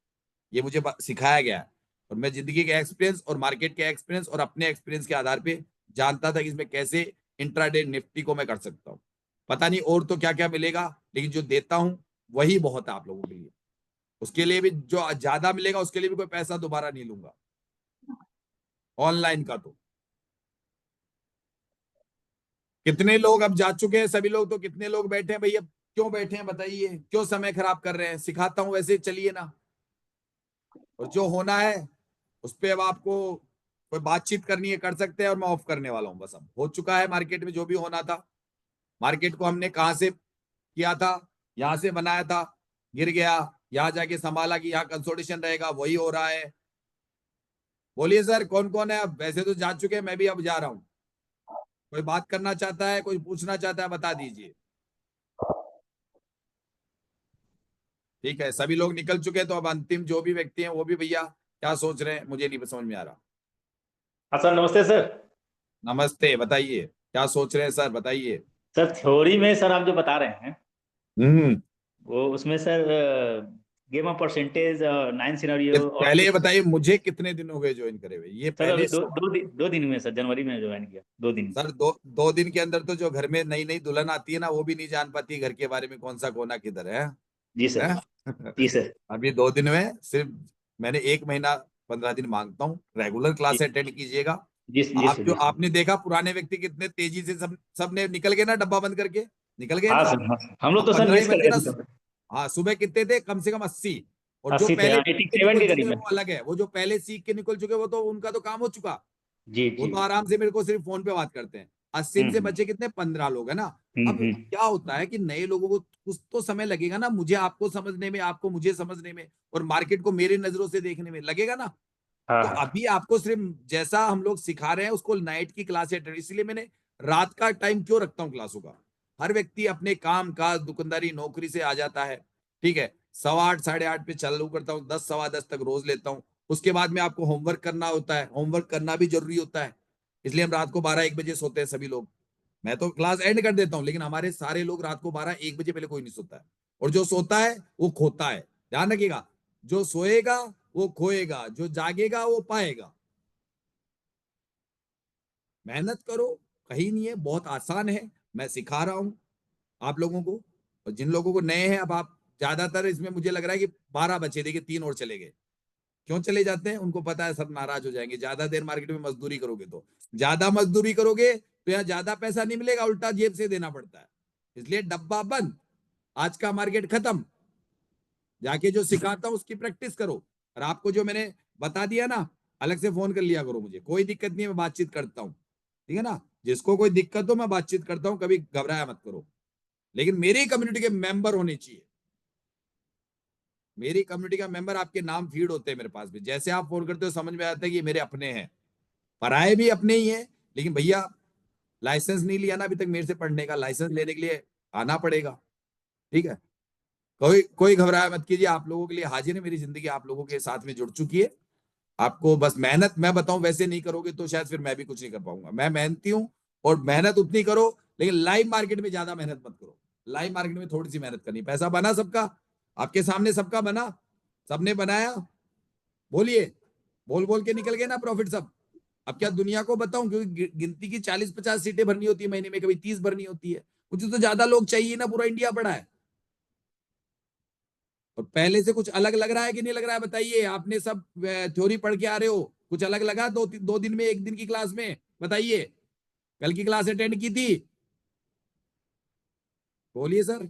ये मुझे सिखाया गया है। और मैं जिंदगी के एक्सपीरियंस और मार्केट के एक्सपीरियंस और अपने एक्सपीरियंस के आधार पे जानता था कि इसमें कैसे इंट्राडे निफ्टी को मैं कर सकता हूँ। पता नहीं और तो क्या क्या मिलेगा, लेकिन जो देता हूं वही बहुत है आप लोगों के लिए। उसके लिए भी जो ज्यादा मिलेगा उसके लिए भी कोई पैसा दोबारा नहीं लूंगा ऑनलाइन का। तो कितने लोग अब जा चुके हैं सभी लोग, तो कितने लोग बैठे हैं भैया, क्यों बैठे हैं बताइए, क्यों समय खराब कर रहे हैं? सिखाता हूं वैसे चलिए ना, और जो होना है उस पर अब आपको कोई बातचीत करनी है कर सकते हैं, और मैं ऑफ करने वाला हूं। बस अब हो चुका है मार्केट में जो भी होना था। मार्केट को हमने कहां से किया था, यहां से बनाया था, गिर गया, यहां जाके संभाला कि यहाँ कंसोलिडेशन रहेगा, वही हो रहा है। बोलिए सर कौन कौन है? अब वैसे तो जा चुके हैं, मैं भी अब जा रहा हूं। कोई बात करना चाहता है, कोई पूछना चाहता है, बता दीजिए। ठीक है, सभी लोग निकल चुके हैं, तो अब अंतिम जो भी व्यक्ति हैं वो भी भैया क्या सोच रहे हैं मुझे नहीं समझ में आ रहा। हाँ सर, नमस्ते सर। नमस्ते, बताइए क्या सोच रहे हैं सर, बताइए। सर थ्योरी में सर आप जो बता रहे हैं वो उसमें sir game of percentage 9 scenario और पहले ये बताइए मुझे कितने दिन हो गए ज्वाइन करे हुए? ये सर अभी पहले दो दिन में सर, जनवरी में ज्वाइन किया 2 दिन। सर दो दिन के अंदर तो जो घर में नई नई दुल्हन आती है ना, वो भी नहीं जान पाती घर के बारे में, कौन सा कोना किधर है। जी सर। हैं? जी सर। अभी 2 दिन में सिर्फ मैंने 1 महीना 15 दिन मांगता हूँ, रेगुलर क्लास अटेंड कीजिएगा। आप जो आपने देखा पुराने व्यक्ति कितने तेजी से सब ने निकल गए ना, डब्बा बंद करके निकल गए हाँ ना। सर, हाँ। हम लोग तो सर 15 ही मिस बन कर गए गए ना। थे। हाँ, सुबह कितने थे? कम से कम 80। और जो 80 थे, पहले 87 के करीब में। वो अलग है, वो जो पहले सीख के निकल चुके वो तो उनका तो काम हो चुका। जी वो जी। तो आराम से मेरे को सिर्फ फोन पे बात करते हैं। 80 से बचे कितने? 15 लोग है ना। अब क्या होता है कि नए लोगों को कुछ तो समय लगेगा ना, मुझे आपको समझने में, आपको मुझे समझने में, और मार्केट को मेरी नजरों से देखने में लगेगा ना। तो अभी आपको सिर्फ जैसा हम लोग सिखा रहे हैं उसको नाइट की क्लास है, इसलिए मैंने रात का टाइम क्यों रखता हूँ क्लासों का। हर व्यक्ति अपने काम काज दुकानदारी नौकरी से आ जाता है, ठीक है, 8:15 8:30 पे चालू करता हूँ, 10 सवा 10 तक रोज लेता हूँ। उसके बाद में आपको होमवर्क करना होता है, होमवर्क करना भी जरूरी होता है, इसलिए हम रात को 12-1 बजे सोते हैं सभी लोग। मैं तो क्लास एंड कर देता हूँ, लेकिन हमारे सारे लोग रात को 12-1 बजे पहले कोई नहीं सोता है, और जो सोता है वो खोता है। ध्यान रखिएगा, जो सोएगा वो खोएगा, जो जागेगा वो पाएगा। मेहनत करो, कहीं नहीं है, बहुत आसान है, मैं सिखा रहा हूं आप लोगों को। और जिन लोगों को नए हैं, अब आप ज्यादातर इसमें मुझे लग रहा है कि 12 बचे, देखिए 3 और चले गए। क्यों चले जाते हैं? उनको पता है सब नाराज हो जाएंगे, ज्यादा देर मार्केट में मजदूरी करोगे तो। ज्यादा मजदूरी करोगे तो यहाँ ज्यादा पैसा नहीं मिलेगा, उल्टा जेब से देना पड़ता है। इसलिए डब्बा बंद, आज का मार्केट खत्म। जाके जो सिखाता हूं उसकी प्रैक्टिस करो, और आपको जो मैंने बता दिया ना, अलग से फोन कर लिया करो, मुझे कोई दिक्कत नहीं है, मैं बातचीत करता हूँ, ठीक है ना। जिसको कोई दिक्कत हो मैं बातचीत करता हूँ, कभी घबराया मत करो, लेकिन मेरी कम्युनिटी के मेंबर होने चाहिए। मेरी कम्युनिटी का मेंबर, आपके नाम फीड होते हैं मेरे पास भी, जैसे आप फोन करते हो समझ में आता है कि ये मेरे अपने हैं। पराए भी अपने ही हैं, लेकिन भैया लाइसेंस नहीं लिया ना अभी तक मेरे से पढ़ने का, लाइसेंस लेने के लिए आना पड़ेगा, ठीक है। कोई घबराया मत कीजिए, आप लोगों के लिए हाजिर है, मेरी जिंदगी आप लोगों के साथ में जुड़ चुकी है। आपको बस मेहनत, मैं बताऊं वैसे नहीं करोगे तो शायद फिर मैं भी कुछ नहीं कर पाऊंगा। मैं मेहनती हूं और मेहनत उतनी करो, लेकिन लाइव मार्केट में ज्यादा मेहनत मत करो। लाइव मार्केट में थोड़ी सी मेहनत करनी। पैसा बना सबका, आपके सामने सबका बना, सबने बनाया, बोलिए, बोल बोल के निकल गए ना प्रॉफिट सब। अब क्या दुनिया को बताऊं, क्योंकि गिनती की 40-50 सीटें भरनी होती है महीने में, कभी 30 भरनी होती है। मुझे तो ज्यादा लोग चाहिए ना, पूरा इंडिया पड़ा है। और पहले से कुछ अलग लग रहा है कि नहीं लग रहा है बताइए। आपने सब थ्योरी पढ़ के आ रहे हो, कुछ अलग लगा दो दिन में, एक दिन की क्लास में? बताइए, कल की क्लास अटेंड की थी? बोलिए सर,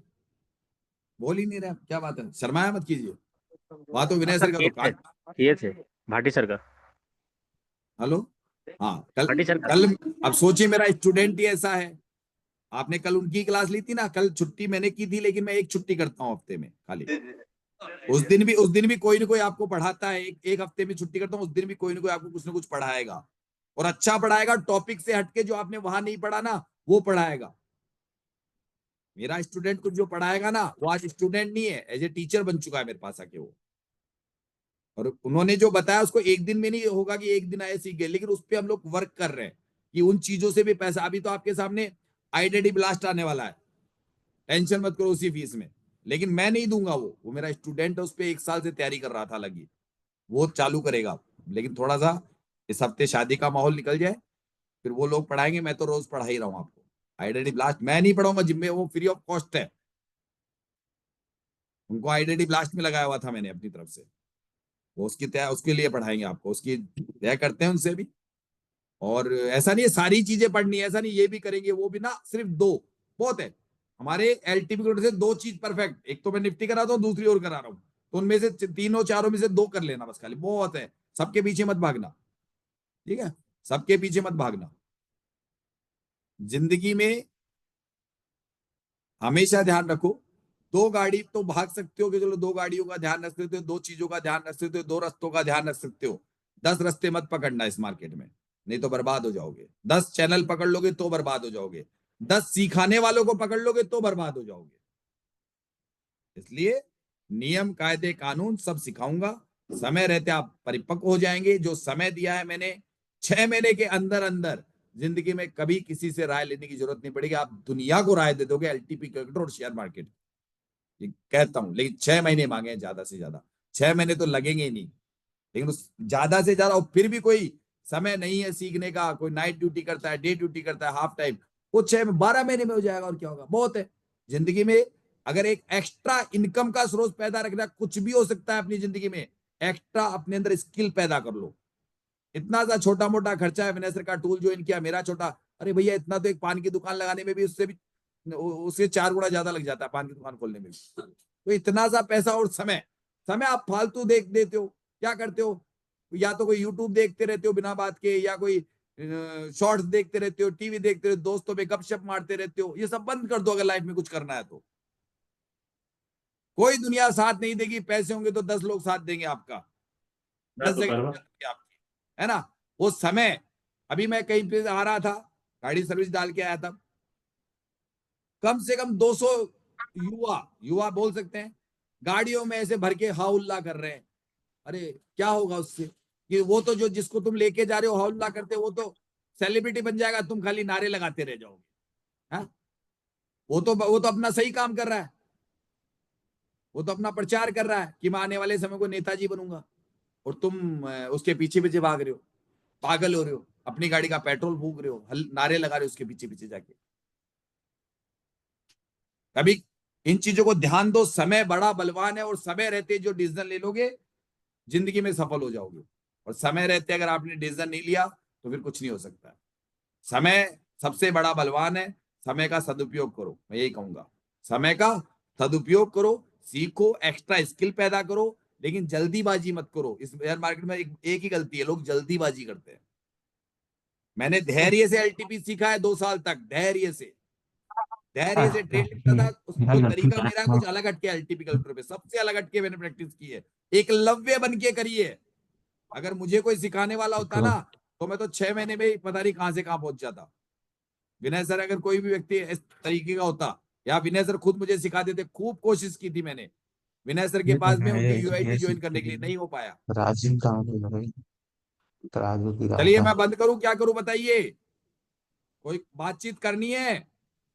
बोल ही नहीं रहे, क्या बात है, शर्माया मत कीजिए। वहां तो विनय सर का तो काट। किए थे भाटी सर का। हेलो, हाँ कल, भाटी सर का। कल अब सोचिए मेरा स्टूडेंट ही ऐसा है। आपने कल उनकी क्लास ली थी ना, कल छुट्टी मैंने की थी, लेकिन मैं एक छुट्टी करता हूँ हफ्ते में खाली। उस दिन भी कोई ना कोई आपको पढ़ाता है। एक हफ्ते में छुट्टी करता हूँ, उस दिन भी कोई ना कोई आपको कुछ ना कुछ पढ़ाएगा, और अच्छा पढ़ाएगा। टॉपिक से हटके जो आपने वहां नहीं पढ़ा ना, वो पढ़ाएगा। मेरा स्टूडेंट कुछ जो पढ़ाएगा ना, वो आज स्टूडेंट नहीं है, एज ए टीचर बन चुका है मेरे पास आके वो। और उन्होंने जो बताया उसको एक दिन में नहीं होगा कि एक दिन आए सीख गए, लेकिन उस पर हम लोग वर्क कर रहे हैं कि उन चीजों से भी पैसा। अभी तो आपके सामने आईडीडी ब्लास्ट आने वाला है, टेंशन मत करो उसी फीस में, लेकिन मैं नहीं दूंगा। वो मेरा स्टूडेंट है, उस पर 1 साल से तैयारी कर रहा था लगी, वो चालू करेगा। लेकिन थोड़ा सा इस हफ्ते शादी का माहौल निकल जाए, फिर वो लोग पढ़ाएंगे। मैं तो रोज पढ़ा ही रहा हूँ आपको। आईडीडी ब्लास्ट मैं नहीं पढ़ाऊंगा, जिम्मे वो फ्री ऑफ कॉस्ट है। उनको आईडीडी ब्लास्ट में लगाया हुआ था मैंने अपनी तरफ से। वो उसकी तय उसके लिए पढ़ाएंगे आपको, उसकी तय करते हैं उनसे भी। और ऐसा नहीं है सारी चीजें पढ़नी है, ऐसा नहीं, ये भी करेंगे वो भी ना, सिर्फ 2 बहुत है। हमारे एलटीपी से 2 चीज परफेक्ट, एक तो मैं निफ्टी करा रहा हूँ, दूसरी और करा रहा हूँ, तो उनमें से तीनों चारों में से 2 कर लेना बस, खाली बहुत है। सबके पीछे मत भागना, ठीक है, सबके पीछे मत भागना। जिंदगी में हमेशा ध्यान रखो, 2 गाड़ी तो भाग सकते हो कि चलो 2 गाड़ियों का ध्यान रख सकते हो, 2 चीजों का ध्यान रख सकते हो, 2 रास्तों का ध्यान रख सकते हो। 10 रास्ते मत पकड़ना इस मार्केट में, नहीं तो बर्बाद हो जाओगे। 10 चैनल पकड़ लोगे तो बर्बाद हो जाओगे। 10 सिखाने वालों को पकड़ लोगे तो बर्बाद हो जाओगे। इसलिए नियम, कायदे, कानून सब सिखाऊंगा। समय रहते आप परिपक्व हो जाएंगे। जो समय दिया है मैंने, 6 महीने के अंदर अंदर जिंदगी में कभी किसी से राय लेने की जरूरत नहीं पड़ेगी। आप दुनिया को राय दे दोगे एलटीपी कैलकुलेटर और शेयर मार्केट, ये कहता हूं। लेकिन 6 महीने मांगे हैं ज्यादा से ज्यादा, 6 महीने तो लगेंगे ही नहीं, लेकिन उस ज्यादा से ज्यादा। और फिर भी कोई समय नहीं है सीखने का, कोई नाइट ड्यूटी करता है, डे ड्यूटी करता है, हाफ टाइम, वो 12 महीने में हो जाएगा। और क्या होगा, बहुत है जिंदगी में। अगर एक एक्स्ट्रा इनकम का स्रोत पैदा रखना, कुछ भी हो सकता है अपनी जिंदगी में। एक्स्ट्रा अपने अंदर स्किल पैदा कर लो। इतना सा छोटा मोटा खर्चा है, विनय सर का टूल ज्वाइन किया, मेरा छोटा, अरे भैया इतना तो एक पान की दुकान लगाने में भी उससे 4 गुना ज्यादा लग जाता है, पान की दुकान खोलने में भी। तो इतना सा पैसा और समय आप फालतू देख देते हो। क्या करते हो, या तो कोई यूट्यूब देखते रहते हो बिना बात के, या कोई शॉर्ट्स देखते रहते हो, टीवी देखते रहते हो, दोस्तों पे गपशप मारते रहते हो। ये सब बंद कर दो अगर लाइफ में कुछ करना है तो। कोई दुनिया साथ नहीं देगी, पैसे होंगे तो 10 लोग साथ देंगे आपका, 10 जगह आपकी, है ना। वो समय, अभी मैं कहीं पे आ रहा था, गाड़ी सर्विस डाल के आया था, कम से कम 200 युवा बोल सकते हैं, गाड़ियों में ऐसे भर के हाउल्ला कर रहे हैं। अरे क्या होगा उससे, कि वो तो जो जिसको तुम लेके जा रहे हो हाउल्ला करते, वो तो सेलिब्रिटी बन जाएगा, तुम खाली नारे लगाते रह जाओगे। हाँ, वो तो अपना सही काम कर रहा है, वो तो अपना प्रचार कर रहा है कि मैं आने वाले समय को नेताजी बनूंगा, और तुम उसके पीछे पीछे भाग रहे हो, पागल हो रहे हो, अपनी गाड़ी का पेट्रोल फूक रहे हो, नारे लगा रहे हो उसके पीछे पीछे जाके। कभी इन चीजों को ध्यान दो। समय बड़ा बलवान है, और समय रहते जो डिसीजन ले लोगे जिंदगी में सफल हो जाओगे। और समय रहते अगर आपने डिसीजन नहीं लिया तो फिर कुछ नहीं हो सकता। समय सबसे बड़ा बलवान है, समय का सदुपयोग करो, मैं यही कहूंगा। समय का सदुपयोग करो, सीखो, एक्स्ट्रा स्किल पैदा करो, लेकिन जल्दीबाजी मत करो। इस शेयर मार्केट में एक ही गलती है, लोग जल्दीबाजी करते हैं। मैंने धैर्य से एलटीपी सीखा है 2 साल तक, धैर्य से ट्रेड करता था। जो तरीका मेरा कुछ अलग हटके एलटीपी कैलकुलेटर पे, सबसे अलग हटके मैंने प्रैक्टिस की है। एकलव्य बन के करिए। अगर मुझे कोई सिखाने वाला होता ना, तो मैं तो 6 महीने में ही पता नहीं कहां से कहां पहुंच जाता। विनय सर, अगर कोई भी व्यक्ति इस तरीके का होता, या विनय सर खुद मुझे सिखा देते, खूब कोशिश की थी मैंने विनय सर के पास में उनके यूआईटी ज्वाइन करने के लिए, नहीं हो पाया। राजीव कहाँ पे भाई? तराजू की चलिए रास्ता। मैं बंद करूं, क्या करूं बताइए? कोई बातचीत करनी है?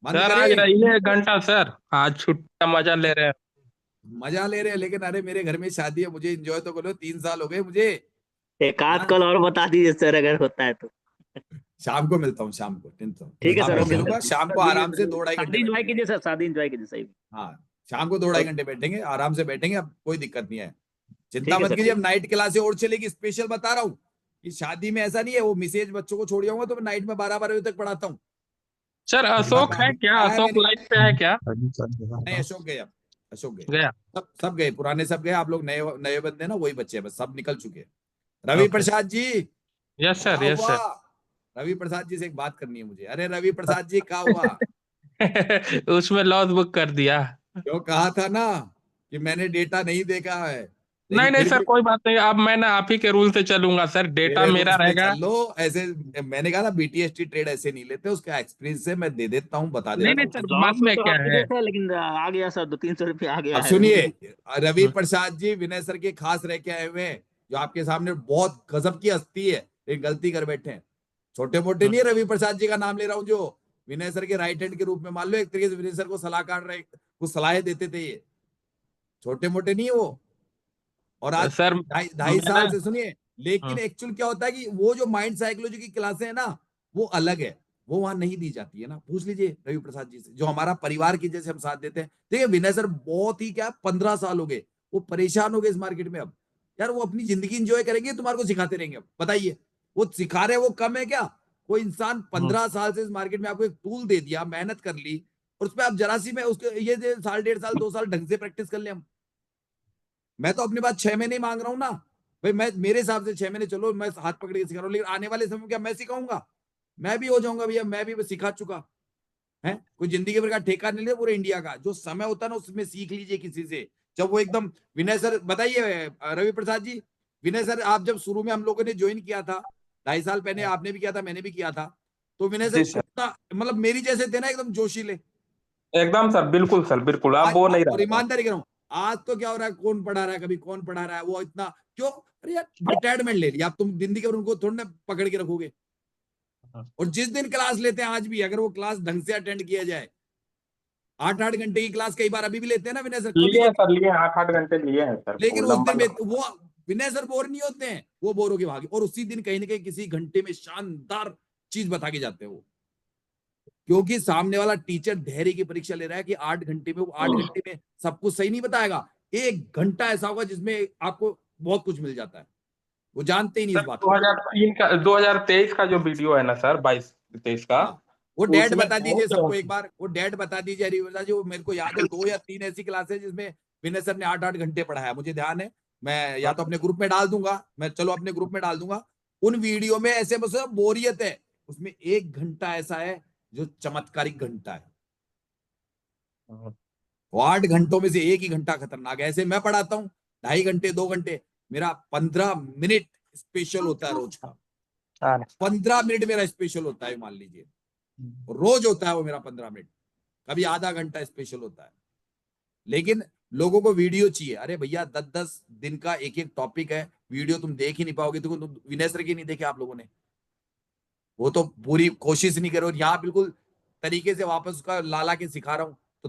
बंद सर आज करें? रही है 1 घंटा सर, आज छुट्टी का मजा ले रहे हैं। मजा ले रहे हैं, लेकिन अरे मेरे घर में शादी है, मुझे एंजॉय तो करो, 3 साल हो गए मुझे। एक आध हाँ, कॉल और बता दीजिए सर अगर होता है तो। शाम को मिलता हूँ, शाम को टेंशन, ठीक है शाम सर, को ओके मिलूंगा, सर। शाम को आराम से 2-2.5 घंटे शादी एंजॉय बैठेंगे। कीजिए सर, शादी एंजॉय कीजिए सही। हाँ, शाम को 2-2.5 घंटे बैठेंगे, आराम से बैठेंगे, अब कोई दिक्कत नहीं है। चिंता ठीक है मत सर, कीजिए, ठीक। अब नाइट क्लासे और चलेगी, स्पेशल बता रहा हूँ कि शादी में ऐसा नहीं है, वो मिसेज बच्चों को छोड़ जाऊंगा तो मैं नाइट में 12-12 बजे तक पढ़ाता हूँ। सर इतना अशोक है काम क्या? आया है अशोक मेरे। लाइफ पे है क्या? नहीं, अशोक गए, अब अशोक गए, गया। सब गए, पुराने सब गए, आप लोग नए नए बंदे ना, वही बच्चे हैं बस, सब निकल चुके हैं। रवि ओके। प्रसाद जी, यस क्या सर, यस हुआ? सर। रवि प्रसाद जी से एक बात करनी है मुझे। अरे रवि प्रसाद जी, क्या हुआ? उसमें लॉस बुक कर दिया। जो कहा था ना कि मैंने डेटा नहीं देखा है, नहीं लेकिन नहीं फिर सर, भी कोई बात नहीं, अब मैं ना आप ही के रूल से चलूंगा सर, डेटा मेरे मेरा रूल्स में रहेगा। चल लो। ऐसे मैंने कहा ना, बीटीएसटी ट्रेड ऐसे नहीं लेते, उसका एक्सपीरियंस से मैं दे देता हूँ, बता नहीं देता नहीं हूँ। सर, जॉब बात में में तो क्या हम है। विदेश है, लेकिन आ गया सर, 200-300 रुपये आ गया अब है। सुनिए, रवि प्रसाद जी विनय सर के खास रह के आए हुए हैं, जो आपके सामने बहुत गजब की हस्ती है, एक गलती कर बैठे हैं। छोटे मोटे नहीं है, रवि प्रसाद जी का नाम ले रहा हूं, जो विनय सर के राइट हैंड के रूप में, मान लो एक तरीके से विनय सर को सलाहकार रहे, कुछ सलाहें देते थे, ये छोटे मोटे नहीं है वो। और आज सर 2.5 साल मैंने से सुनिए, लेकिन एक्चुअल क्या होता है कि वो जो माइंड साइकोलॉजी की क्लासें है ना, वो अलग है, वो वहां नहीं दी जाती है ना। पूछ लीजिए रवि प्रसाद जी से, जो हमारा परिवार की जैसे हम साथ देते हैं। देखिए विनय सर बहुत ही, क्या 15 साल हो गए, वो परेशान हो गए इस मार्केट में। अब यार वो अपनी जिंदगी इंजॉय करेंगे, तुम्हारे को सिखाते रहेंगे? अब बताइए, वो सिखा रहे, वो कम है क्या? कोई इंसान 15 साल से इस मार्केट में आपको एक टूल दे दिया, मेहनत कर ली, और उस पर आप जरा सी में उसके ये 1.5 साल 2 साल ढंग से प्रैक्टिस कर ले हम। मैं तो अपनी बात 6 महीने ही मांग रहा हूं ना भाई, मैं मेरे हिसाब से 6 महीने चलो, मैं हाथ पकड़ के सिखा रहा हूँ, लेकिन आने वाले समय में क्या मैं सिखाऊंगा? मैं भी हो जाऊंगा भैया, मैं भी सिखा चुका है। कोई जिंदगी भर का ठेका नहीं ले पूरे इंडिया का, जो समय होता है ना उसमें सीख लीजिए किसी से। जब वो एकदम, विनय सर बताइए, रवि प्रसाद जी, विनय सर आप जब शुरू में हम लोगों ने ज्वाइन किया था 2.5 साल पहले, आपने भी किया था, मैंने भी किया था, तो विनय सर जी सर, कितना, मतलब मेरी जैसे थे ना, एकदम जोशीले। एकदम सर, बिल्कुल सर, बिल्कुल, आप आज वो नहीं और रहा। ईमानदारी कह रहा हूं, आज तो क्या हो रहा है, कौन पढ़ा रहा है, कभी कौन पढ़ा रहा है, वो इतना क्यों? अरे यार रिटायरमेंट ले लिया, अब तुम जिंदगी भर उनको थोड़ी ना पकड़ के रखोगे। और जिस दिन क्लास लेते हैं, आज भी अगर वो क्लास ढंग से अटेंड किया जाए, 8-8 घंटे की क्लास कई बार अभी भी लेते हैं ना विनय सर, कभी लिए हैं कभी। सर, लिए हैं, 8-8 घंटे लिए हैं सर, वो लेकिन उस लंबा दिन लंबा। वो विनय सर बोर नहीं होते हैं, वो बोर होके भागे, और उसी दिन कहीं ना कहीं किसी घंटे में शानदार चीज बता के जाते हैं वो। क्योंकि सामने वाला टीचर धैर्य की परीक्षा ले रहा है कि 8 घंटे में, वो 8 घंटे में सब कुछ सही नहीं बताएगा। 1 घंटा ऐसा होगा जिसमें आपको बहुत कुछ मिल जाता है, वो जानते ही नहीं इस सर बात को। 2003 का, 2023 का जो वीडियो है ना सर, 22-23 का, हाँ, वो डेट उसमें बता दीजिए सबको, बहुत। एक बार वो डेट बता दीजिए हरिवंश जी। वो मेरे को याद है 2 या 3 ऐसी क्लासेस जिसमें विनय सर ने 8-8 घंटे पढ़ाया, मुझे ध्यान है। मैं या तो अपने ग्रुप में डाल दूंगा, मैं चलो अपने ग्रुप में डाल दूंगा। उन वीडियो में ऐसे बस बोरियत है, उसमें 1 घंटा ऐसा है जो चमत्कारिक घंटा है। वो 8 घंटों में से एक ही घंटा खतरनाक है। ऐसे मैं पढ़ाता हूँ 2.5 घंटे 2 घंटे, मेरा 15 मिनट स्पेशल होता है रोज का। 15 मिनट मेरा स्पेशल होता है, मान लीजिए रोज होता है वो मेरा 15 मिनट, कभी आधा घंटा स्पेशल होता है। लेकिन लोगों को वीडियो चाहिए। अरे भैया 10-10 दिन का एक एक टॉपिक है, वीडियो तुम देख ही नहीं पाओगे। तो विनय सर की नहीं देखे आप लोगों ने, वो तो पूरी कोशिश नहीं करो। यहाँ बिल्कुल तरीके से वापस उसका लाला के सिखा रहा हूं, तो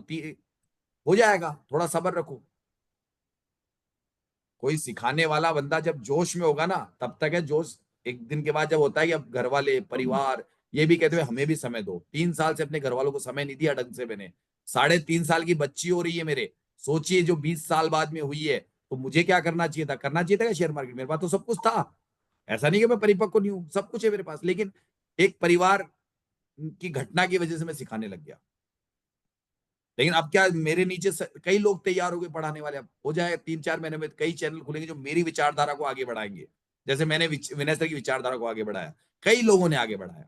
हो जाएगा, थोड़ा सब्र रखो। कोई सिखाने वाला बंदा जब जोश में होगा ना, तब तक है जोश। एक दिन के बाद जब होता है कि अब घर वाले परिवार ये भी कहते हुए हमें भी समय दो। 3 साल से अपने घर वालों को समय नहीं दिया ढंग से मैंने। 3.5 साल की बच्ची हो रही है मेरे, सोचिए जो 20 साल बाद में हुई है, तो मुझे क्या करना चाहिए था? करना चाहिए था क्या शेयर मार्केट? मेरे पास तो सब कुछ था, ऐसा नहीं कि मैं परिपक्व नहीं हूं, सब कुछ है मेरे पास। लेकिन एक परिवार की घटना की वजह से मैं सिखाने लग गया। लेकिन अब क्या, मेरे नीचे कई लोग तैयार हो गए पढ़ाने वाले। अब हो जाए 3-4 महीने में कई चैनल खुलेंगे जो मेरी विचारधारा को आगे बढ़ाएंगे, जैसे मैंने विनय सर की विचारधारा को आगे बढ़ाया, कई लोगों ने आगे बढ़ाया।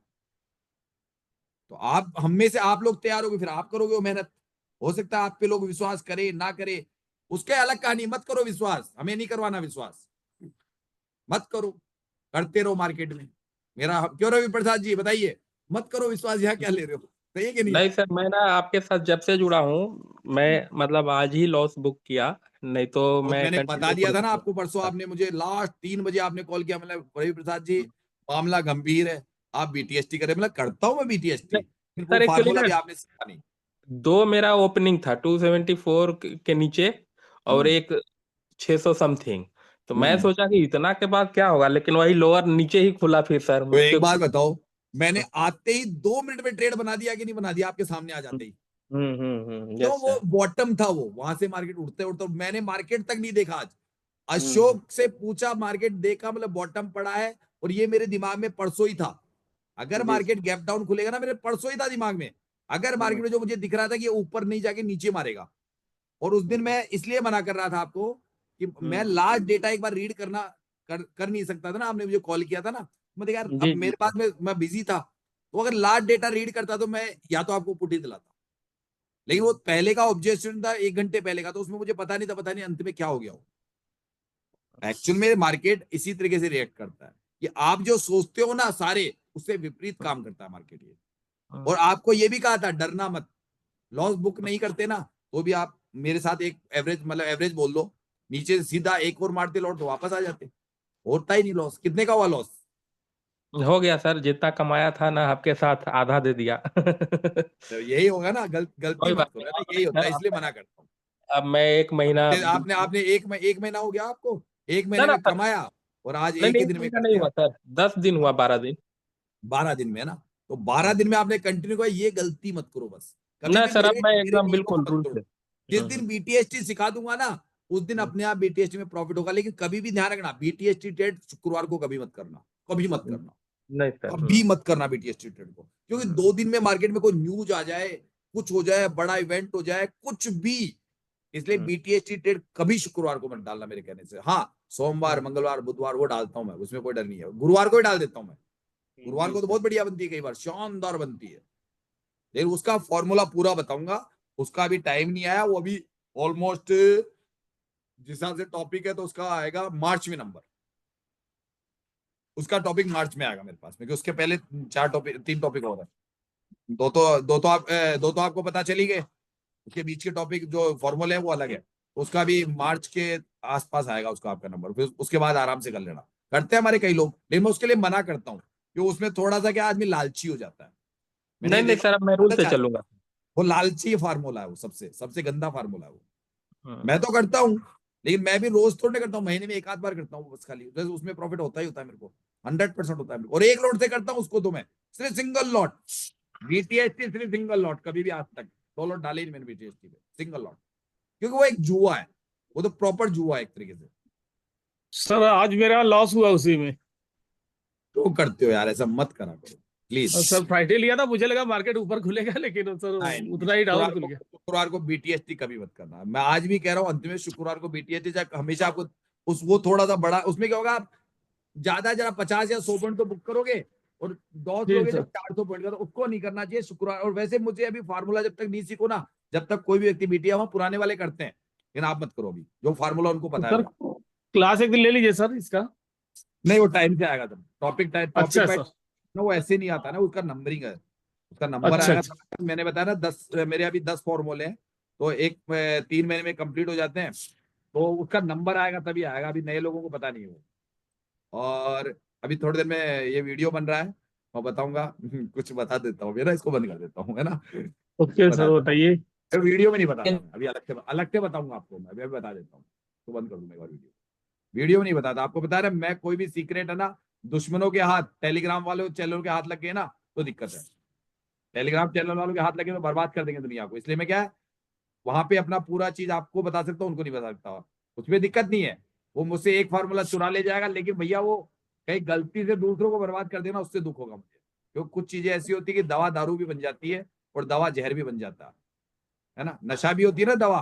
तो आप हम में से आप लोग तैयार होगे, फिर आप करोगे वो मेहनत। हो सकता है आप पे लोग विश्वास करे ना करे, उसके अलग कहानी। मत करो विश्वास, हमें नहीं करवाना विश्वास, मत करो, करते रहो मार्केट में। मेरा क्यों रवि प्रसाद जी बताइए, मत करो विश्वास, यहाँ क्या ले रहे हो? सही है कि नहीं? नहीं सर, मैं ना आपके साथ जब से जुड़ा हूँ, मैं मतलब आज ही लॉस बुक किया, नहीं तो और मैं मैंने बता कंटिन्यू दिया था ना खुला आपको परसों, आपने मुझे लास्ट 3 बजे आपने कॉल किया, मतलब रवि प्रसाद जी मामला गंभीर है, आप बीटीएसटी करें। मतलब करता हूँ मैं बीटीएसटी, लेकिन वो सर। एक्चुअली फार्मूला ना भी आपने सीखा नहीं। दो मेरा ओपनिंग था 274 के नीचे, और हम्म, एक 600 समथिंग। तो मैं हम्म। सोचा कि इतना के बाद क्या होगा, लेकिन वही लोअर नीचे ही खुला फिर सर तो मुझसे। एक बात बताओ, मैंने आते ही 2 मिनट में ट्रेड बना दिया कि नहीं बना दिया आपके सामने आ जाते ही? तो यस वो सर। बॉटम था, वो वहां से मार्केट उठते उठते मैंने मार्केट तक नहीं देखा आज। हम्म अशोक से पूछा, मार्केट देखा, मतलब बॉटम पड़ा है, और ये मेरे दिमाग में परसों ही था। अगर जी मार्केट गैप डाउन खुलेगा ना, मेरे परसों ही था दिमाग में। अगर मार्केट में जो मुझे दिख रहा था कि ये ऊपर नहीं जाके नीचे मारेगा, और उस दिन मैं इसलिए मना कर रहा था आपको कि मैं लास्ट डेटा एक बार रीड कर नहीं सकता था ना, आपने मुझे कॉल किया था ना, मैं देखा यार अब जी जी मेरे पास में मैं बिजी था, तो अगर लास्ट डेटा रीड करता तो मैं या तो आपको पुट ही दिलाता, लेकिन वो पहले का ऑब्जेक्शन था 1 घंटे पहले का, तो उसमें मुझे पता नहीं था, पता नहीं अंत में क्या हो गया हो। एक्चुअल में मार्केट इसी तरीके से रिएक्ट करता है कि आप जो सोचते हो ना सारे, उससे विपरीत काम करता है मार्केट ये। और आपको ये भी कहा था डरना मत, लॉस बुक नहीं करते ना तो भी आप मेरे साथ एक एवरेज, मतलब एवरेज बोल दो, नीचे से सीधा एक और मारते लौट तो वापस आ जाते, होता ही नहीं लॉस। कितने का हुआ लॉस? हो गया सर, जितना कमाया था ना आपके साथ आधा दे दिया। तो यही होगा ना, गलती कोई मत बात करो, नहीं, है ना, और यही होता सर है, इसलिए मना करता हूँ। अब मैं एक महीना आपने आपने एक महीना हो गया आपको, एक ना महीने ना में सर, कमाया, और आज नहीं एक नहीं ही एक दिन में महीना कर नहीं दिया। हुआ सर, 10 दिन हुआ, 12 दिन। 12 दिन में है ना, तो 12 दिन में आपने कंटिन्यू किया, ये गलती मत करो बस। कभी ना भी सर, अब मेरे मैं मेरे एकदम नियमों को बिल्कुल मत रूल तोड़ो। से। जिस दिन बीटीएसटी सिखा दूंगा ना, उस दिन अपने आप बीटीएसटी में प्रॉफिट होगा, लेकिन कभी भी ध्यान रखना, बीटीएसटी ट्रेड शुक्रवार को कभी मत करना, कभी मत करना, नहीं सर। कभी मत करना बीटीएसटी ट्रेड को, क्योंकि 2 दिन में मार्केट में कोई न्यूज आ जाए, कुछ हो जाए, बड़ा इवेंट हो जाए, कुछ भी, इसलिए बीटीएसटी ट्रेड कभी शुक्रवार को मत डालना मेरे कहने से। हाँ, सोमवार, मंगलवार, बुधवार वो डालता हूं मैं, उसमें कोई डर नहीं है। गुरुवार को ही डाल देता हूं मैं, गुरुवार को तो बहुत बढ़िया बनती है, कई बार शानदार बनती है, लेकिन उसका फॉर्मूला पूरा बताऊंगा। उसका अभी टाइम नहीं आया, वो अभी ऑलमोस्ट जिस हिसाब से टॉपिक है तो उसका आएगा मार्च में नंबर, उसका टॉपिक मार्च में आएगा मेरे पास में, क्योंकि उसके पहले 3 टॉपिक हो रहे हैं। दो तो आपको पता चली गए, उसके बीच के टॉपिक जो फॉर्मूले है वो अलग है, तो उसका भी मार्च के आसपास आएगा उसका आपका नंबर, फिर उसके बाद आराम से कर लेना। करते हैं हमारे कई लोग, लेकिन मैं उसके लिए मना करता हूँ, क्योंकि उसमें थोड़ा सा क्या आदमी लालची हो जाता है। मैंने ये नहीं नहीं देखा, सर, अब मैं रूल से चलूंगा। वो लालची फार्मूला है, वो सबसे सबसे गंदा फार्मूला है वो। हम्म, मैं तो करता हूँ, लेकिन मैं भी रोज थोड़े करता हूँ, महीने में एक आध बार करता हूँ बस, खाली उसमें प्रॉफिट होता ही होता है मेरे को, 100% होता है मेरे को। और एक लॉट से करता हूँ उसको, तो मैं सिर्फ सिंगल लॉट बीटीएसटी, सिर्फ सिंगल लॉट, कभी भी आज तक 2 लॉट डाले ही नहीं मैंने बीटीएसटी पे, सिंगल लॉट, क्योंकि वो एक जुआ है, वो तो प्रॉपर जुआ है एक तरीके से। सर आज मेरा लॉस हुआ उसी में। तो करते हो यार, ऐसा मत करा करो प्लीज। और सर फ्राइडे लिया था, मुझे लगा मार्केट ऊपर खुलेगा, लेकिन सर उतना ही डाउन खुल गया। शुक्रवार को बीटीएसटी कभी मत करना, मैं आज भी कह रहा हूँ, अंत में शुक्रवार को बीटीएसटी हमेशा आपको उस वो थोड़ा सा बड़ा, उसमें क्या होगा, आप ज्यादा जरा 50 या 100 पॉइंट तो बुक करोगे, और डॉस जी लोगे सर। जब 400 पॉइंट का, तो उसको नहीं करना चाहिए शुक्रवार। और वैसे मुझे अभी फार्मूला जब तक नहीं सीखो ना, जब तक कोई भी व्यक्ति बीटीएस वहां पुराने वाले करते हैं, लेकिन आप मत करो अभी, जो फार्मूला उनको तो पता है सर वो। क्लास एक दिन ले लीजिए सर इसका। नहीं, वो टाइम से आएगा, तब टॉपिक अच्छा वाइज सर। ना, वो ऐसे नहीं आता ना, उसका नंबरिंग है, उसका नंबर अच्छा आएगा अच्छा। मैंने बताया ना 10, मेरे अभी 10 फॉर्मूले हैं, तो 3 महीने में कंप्लीट हो जाते हैं, तो उसका नंबर आएगा तभी आएगा, अभी नए लोगों को पता नहीं है वो। और अभी थोड़ी देर में ये वीडियो बन रहा है, मैं बताऊंगा। कुछ बता देता हूँ, मेरा इसको बंद कर देता हूँ, है ना, ओके बता सर देता बताइए। हूँ। वीडियो में नहीं बताता मैं, अभी अलग से बताऊंगा आपको, मैं अभी बता देता हूँ, तो बंद कर दूंगा एक बार वीडियो में नहीं बताता आपको। बता रहा मैं, कोई भी सीक्रेट है ना, दुश्मनों के हाथ, टेलीग्राम वालों चैनल के हाथ लग गए ना तो दिक्कत है। टेलीग्राम चैनल वालों के हाथ लगे तो बर्बाद कर देंगे दुनिया को, इसलिए मैं क्या है, वहां पे अपना पूरा चीज आपको बता सकता हूँ, उनको नहीं बता सकता, उसमें दिक्कत नहीं है। वो मुझसे एक फार्मूला चुरा ले जाएगा, लेकिन भैया वो कहीं गलती से दूसरों को बर्बाद कर देना, उससे दुख होगा मुझे, क्योंकि कुछ चीजें ऐसी होती है कि दवा दारू भी बन जाती है, और दवा जहर भी बन जाता है ना, नशा भी होती है ना दवा।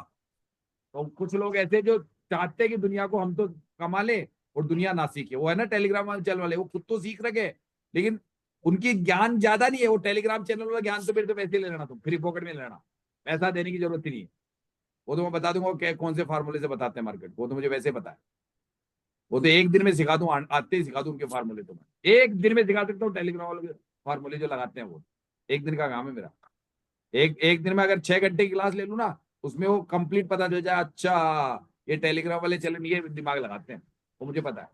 तो कुछ लोग ऐसे जो चाहते हैं कि दुनिया को हम तो कमा ले और दुनिया ना सीखे, वो है ना टेलीग्राम वाले चैनल वाले, वो खुद तो सीख रखे, लेकिन उनकी ज्ञान ज्यादा नहीं है। वो टेलीग्राम चैनल वाला ज्ञान तो मेरे से पैसे ले लेना, तुम फ्री पॉकेट में लेना, पैसा देने की जरूरत ही नहीं है। वो तो मैं बता दूंगा कि कौन से फार्मूले से बताते हैं मार्केट, वो तो मुझे वैसे पता है, वो तो एक दिन में सिखा दूं, आते ही सिखा दूं उनके फार्मूले, तो मैं एक दिन में सिखा सकता हूँ टेलीग्राम वालों के फार्मूले जो लगाते हैं, वो एक दिन का काम है मेरा। एक दिन में अगर 6 घंटे की क्लास ले लूँ ना, उसमें वो कंप्लीट पता चल जाए, अच्छा ये टेलीग्राम वाले चलन ये दिमाग लगाते हैं, वो मुझे पता है।